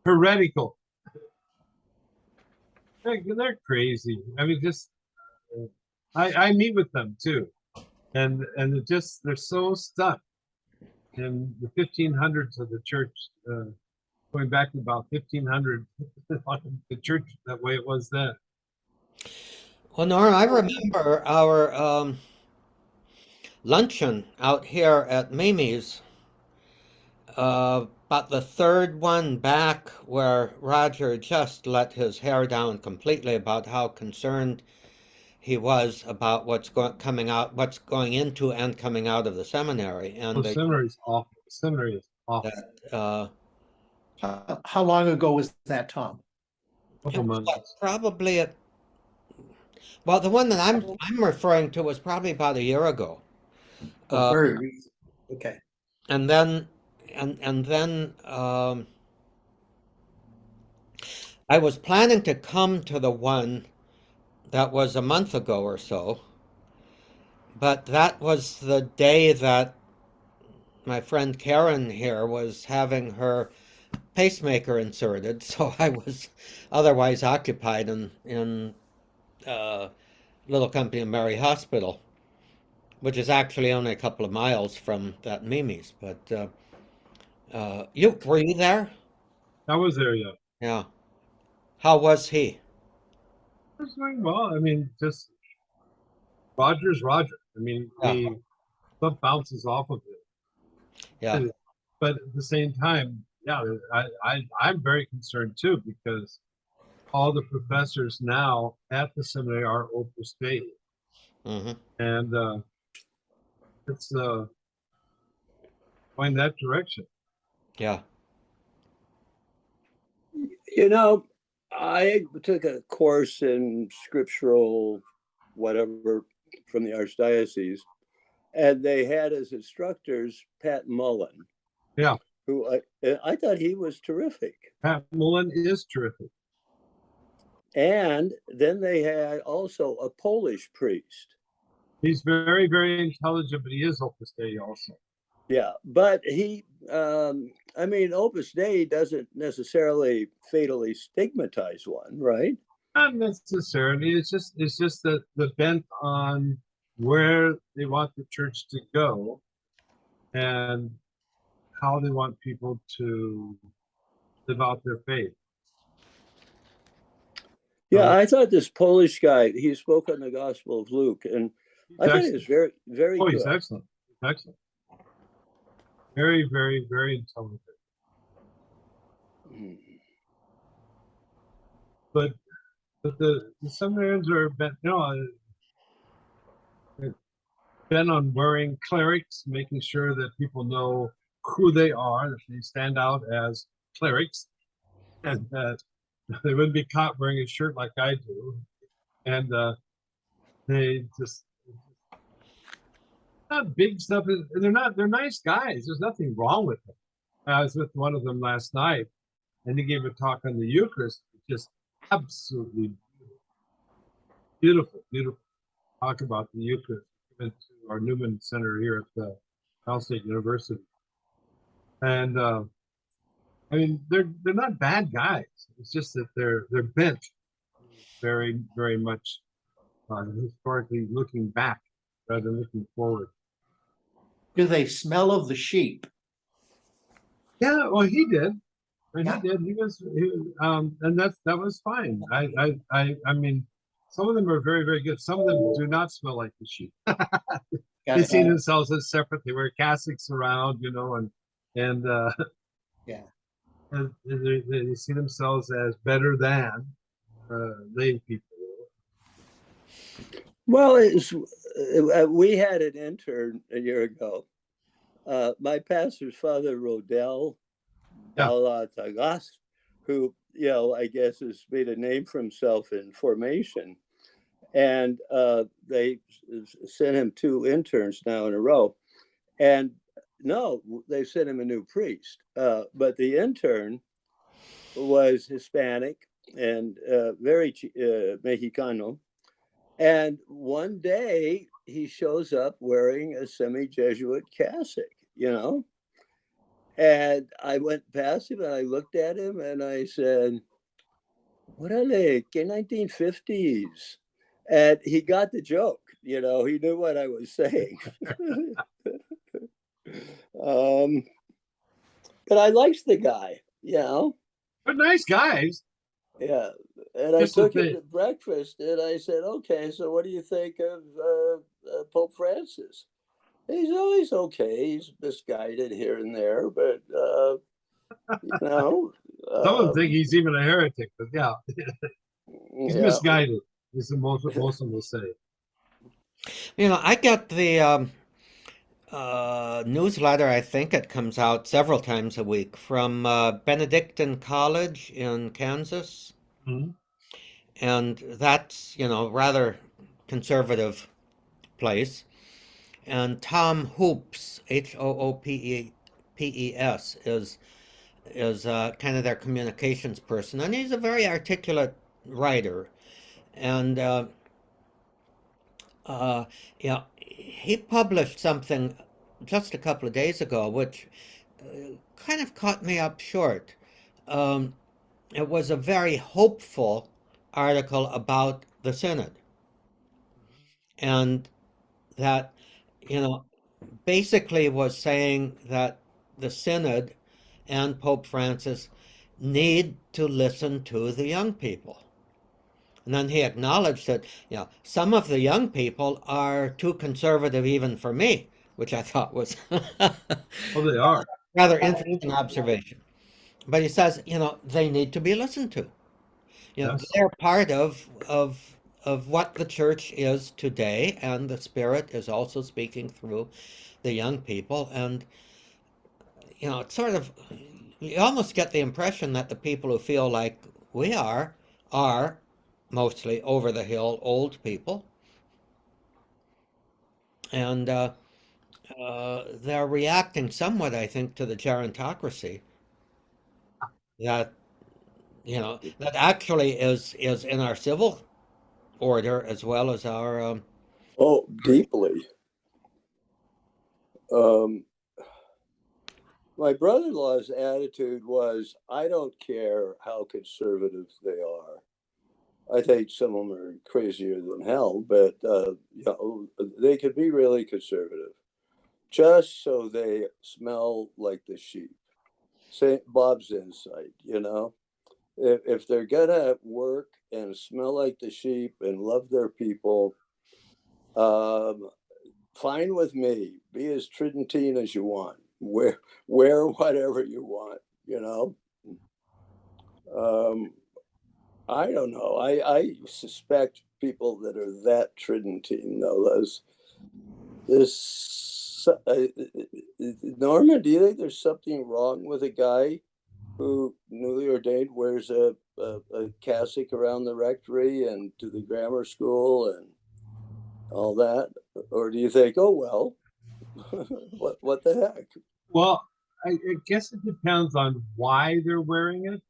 heretical. They're crazy. I mean, just I meet with them too, and it just they're so stuck in the 1500s of the church, going back to about 1500, the church that way it was then. Well, Nora, I remember our luncheon out here at Mimi's, about the third one back, where Roger just let his hair down completely about how concerned he was about coming out, what's going into and coming out of the seminary, The and seminary is awful. The seminary is awful. that How long ago was that, Tom? it Couple was months. probably well, the one that I'm referring to was probably about a year ago. Oh, Uh, very recent. Okay. and then I was planning to come to the one that was a month ago or so, but that was the day that my friend Karen here was having her pacemaker inserted, so I was otherwise occupied in Little Company of Mary Hospital, which is actually only a couple of miles from that Mimi's. But you were you there? I was there yet. Yeah. How was he? It was going well. I mean, just Roger's Roger. I mean, Yeah, he stuff bounces off of yeah. it. But at the same time, yeah, I'm very concerned too, because all the professors now at the seminary are Opus Dei, Hmm. and it's going that direction. Yeah. You know, I took a course in scriptural whatever from the archdiocese, and they had as instructors Pat Mullen, Yeah, who I thought he was terrific. Pat Mullen is terrific. And then they had also a Polish priest. He's very, very intelligent, but he is Opus Dei also. Yeah, but he, I mean, Opus Dei doesn't necessarily fatally stigmatize one, right? Not necessarily. It's just that the bent on where they want the church to go and how they want people to live out their faith. Yeah, I thought this Polish guy, he spoke on the Gospel of Luke, and I thought he was very, very Oh, good. he's excellent. He's excellent. Very, very, very intelligent. Mm. But the seminarians are bent, bent on wearing clerics, making sure that people know who they are, that they stand out as clerics, and that they wouldn't be caught wearing a shirt like I do. And they just not big stuff. They're nice guys. There's nothing wrong with them. I was with one of them last night, and he gave a talk on the Eucharist, just absolutely beautiful, beautiful talk about the Eucharist. We went to our Newman Center here at the Cal State University, and I mean they're not bad guys. It's just that they're bent very, very much historically looking back rather than looking forward. Do they smell of the sheep? Yeah, well, he did. And Yeah. he did. And that was fine. I mean, some of them are very, very good. Some of them do not smell like the sheep. They see themselves as separate. They wear cassocks around, and Yeah. and they see themselves as better than lay people. Well, we had an intern a year ago. My pastor's father, Rodel Yeah. Balatagas, who, I guess has made a name for himself in formation. And they sent him 2 interns now in a row. And no, they sent him a new priest. But the intern was Hispanic and very Mexicano. And one day he shows up wearing a semi-Jesuit cassock, And I went past him and I looked at him and I said, "Orale, que 1950s?" And he got the joke, he knew what I was saying. But I liked the guy, But nice guys. Yeah. And I Just the took him thing. to breakfast and I said, "Okay, so what do you think of Pope Francis?" He's always okay. He's misguided here and there, but Some of them think he's even a heretic, but yeah, he's yeah. misguided. Is the most of them will say. I get the newsletter. I think it comes out several times a week from Benedictine College in Kansas. Mhm. And that's, rather conservative place. And Tom Hoops, Hoopes, is kind of their communications person, and he's a very articulate writer. And he published something just a couple of days ago, which kind of caught me up short. It was a very hopeful article about the synod, and that, basically was saying that the synod and Pope Francis need to listen to the young people. And then he acknowledged that, some of the young people are too conservative even for me, which I thought was Oh, they are. rather interesting observation. But he says, they need to be listened to. Yes. They're part of what the church is today, and the Spirit is also speaking through the young people. And it's sort of, you almost get the impression that the people who feel like we are mostly over the hill old people, and they're reacting somewhat, I think, to the gerontocracy that that actually is in our civil order as well as our Oh, deeply. My brother-in-law's attitude was, "I don't care how conservative they are. I think some of them are crazier than hell, but they could be really conservative, just so they smell like the sheep." St. Bob's insight, if they're gonna work and smell like the sheep and love their people, fine with me. Be as Tridentine as you want. Wear whatever you want. I don't know. I suspect people that are that Tridentine, though. Norman, do you think there's something wrong with a guy who, newly ordained, wears a cassock around the rectory and to the grammar school and all that? Or do you think, oh, well, what the heck? Well, I guess it depends on why they're wearing it.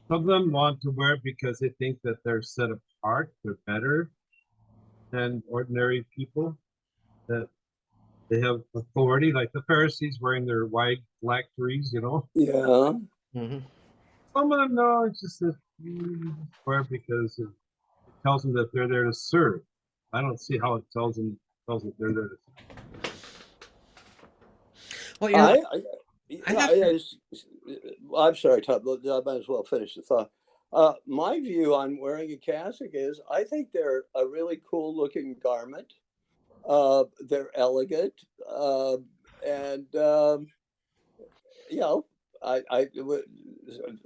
Some of them want to wear it because they think that they're set apart, they're better than ordinary people, that they have authority, like the Pharisees wearing their white phylacteries, Yeah. mhm. Some of them, no, it's just that Square because it tells them that they're there to serve. I don't see how it tells them that they're there to serve. Well, you know, I have to, I'm sorry, Tom, but I might as well finish the thought. My view on wearing a cassock is I think they're a really cool looking garment. They're elegant. And, you know,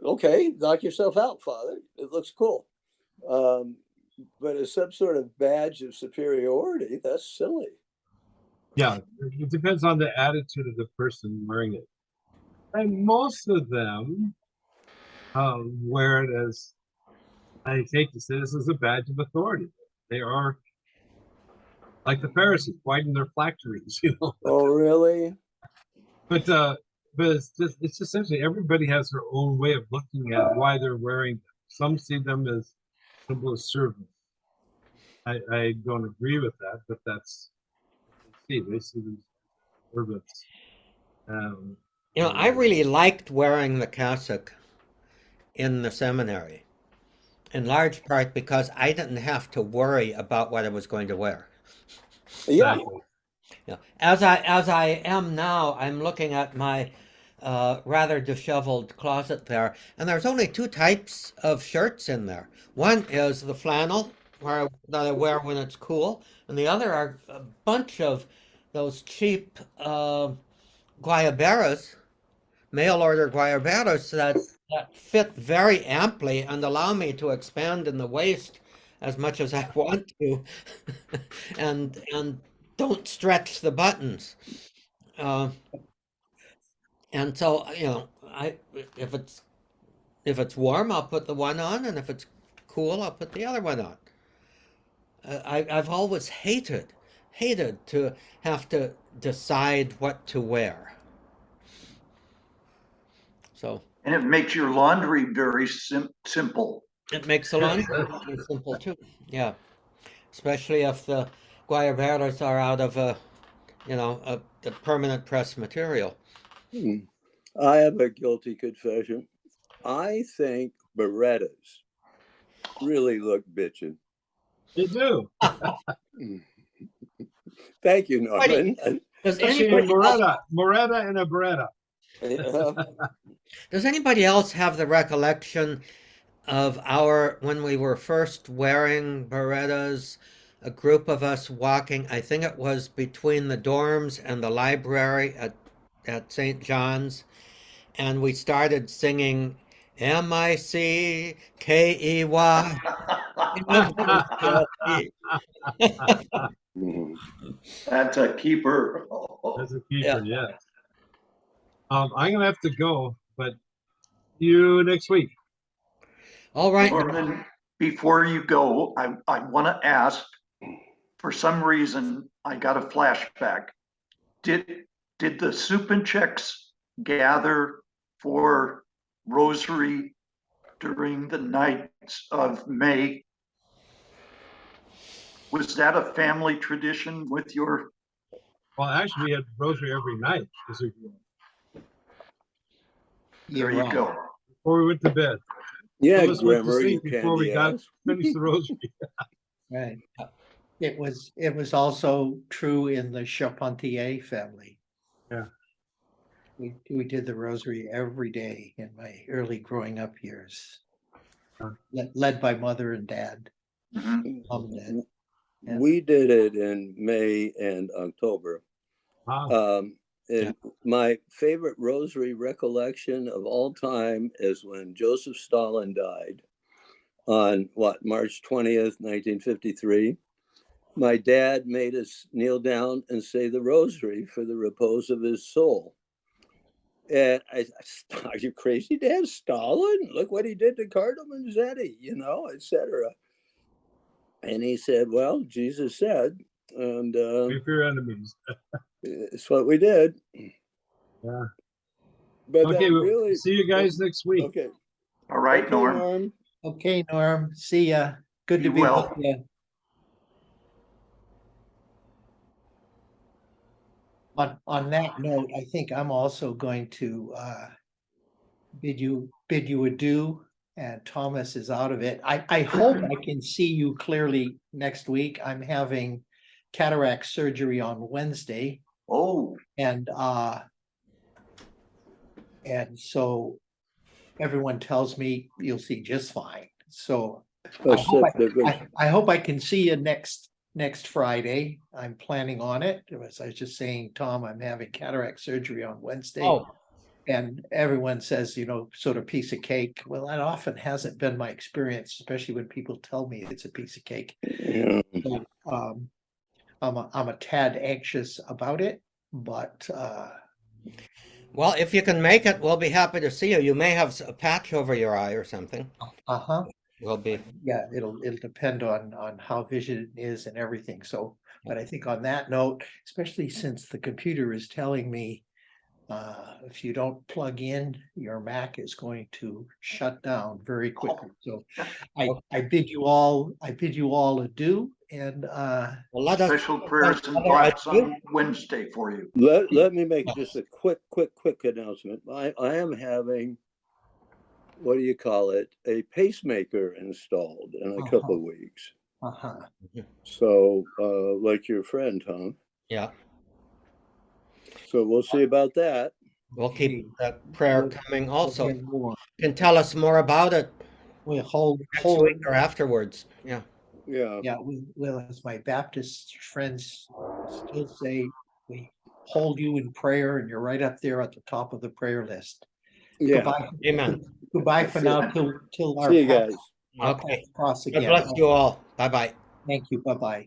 okay, knock yourself out, Father. It looks cool. But as some sort of badge of superiority, that's silly. Yeah, it depends on the attitude of the person wearing it. And most of them wear it as, I hate to say this, as a badge of authority. They are like the Pharisees, widen their phylacteries, you know. Oh, really? But it's essentially everybody has their own way of looking at why they're wearing them. Some see them as symbol of service. I don't agree with that, but that's they see them as servants. you know, I really liked wearing the cassock in the seminary, in large part because I didn't have to worry about what I was going to wear. Yeah. Exactly. Yeah. As I am now, I'm looking at my rather disheveled closet there, and there's only two types of shirts in there. One is the flannel, that I wear when it's cool, and the other are a bunch of those cheap guayaberas, mail order guayaberas that fit very amply and allow me to expand in the waist as much as I want to, and don't stretch the buttons. Uh, and so, you know, I if it's warm, I'll put the one on, and if it's cool, I'll put the other one on. I've always hated to have to decide what to wear. So And it makes your laundry very simple. it makes the laundry very simple too. Yeah, especially if the guayaberas are out of a permanent press material. I have a guilty confession. I think Berettas really look bitchin'. They do. Thank you, Norman. Does Especially anybody in else, Moretta and a Beretta. does anybody else have the recollection of when we were first wearing Berettas, a group of us walking, I think it was between the dorms and the library at St. John's, and we started singing MICKEY. That's a keeper. That's a Yeah. keeper, yes. I'm gonna have to go, but see you next week. All right. Norman, before you go, I want to ask, for some reason, I got a flashback. Did the Supancheks gather for Rosary during the nights of May? Was that a family tradition with your? Well, actually, we had rosary every night There you go. before we went to bed. Yeah, Some of us went to Grimmer, you sleep before we candy ass. finished the rosary. Right. It was also true in the Charpentier family. Yeah. We did the rosary every day in my early growing up years, led by mother and dad. Mhm. Mom and dad. Yeah. We did it in May and October. Wow. And my favorite rosary recollection of all time is when Joseph Stalin died on March 20th, 1953. My dad made us kneel down and say the rosary for the repose of his soul. And are you crazy, Dad? Stalin? Look what he did to Cardinal Manzetti, etc. And he said, well, Jesus said, and Pray for your enemies. it's what we did. Yeah. But Okay, really, see you guys next week. okay. All right, Okay, Norm. Okay, Norm. See ya. Good to Be be well. with you. On that note, I think I'm also going to bid you adieu and Thomas is out of it. I hope I can see you clearly next week. I'm having cataract surgery on Wednesday, Oh, and so everyone tells me you'll see just fine. So I hope I can see you next Friday. I'm planning on it. As I was just saying, Tom, I'm having cataract surgery on Wednesday. Oh, And everyone says, sort of piece of cake. Well, that often hasn't been my experience, especially when people tell me it's a piece of cake. Yeah. So, I'm a tad anxious about it, but well, if you can make it, we'll be happy to see you. You may have a patch over your eye or something. We'll be. yeah, it'll depend on how vision is and everything. So, but I think on that note, especially since the computer is telling me if you don't plug in, your Mac is going to shut down very quickly. So I bid you all adieu, and Well, let us. special prayers and Other thoughts adieu. on Wednesday for you. Let me make just a quick announcement. I am having, what do you call it, a pacemaker installed in a couple of weeks. So, like your friend, Tom. Yeah, So we'll see about that. we'll keep that prayer coming also. Okay, more. You can tell us more about it We hold next week or afterwards. Yeah. Yeah. Yeah, well, as my Baptist friends still say, we hold you in prayer, and you're right up there at the top of the prayer list. Yeah. Goodbye. Amen. Goodbye for now till our See you paths guys. our Okay. paths cross God again. bless you all. Bye-bye. Thank you. Bye-bye.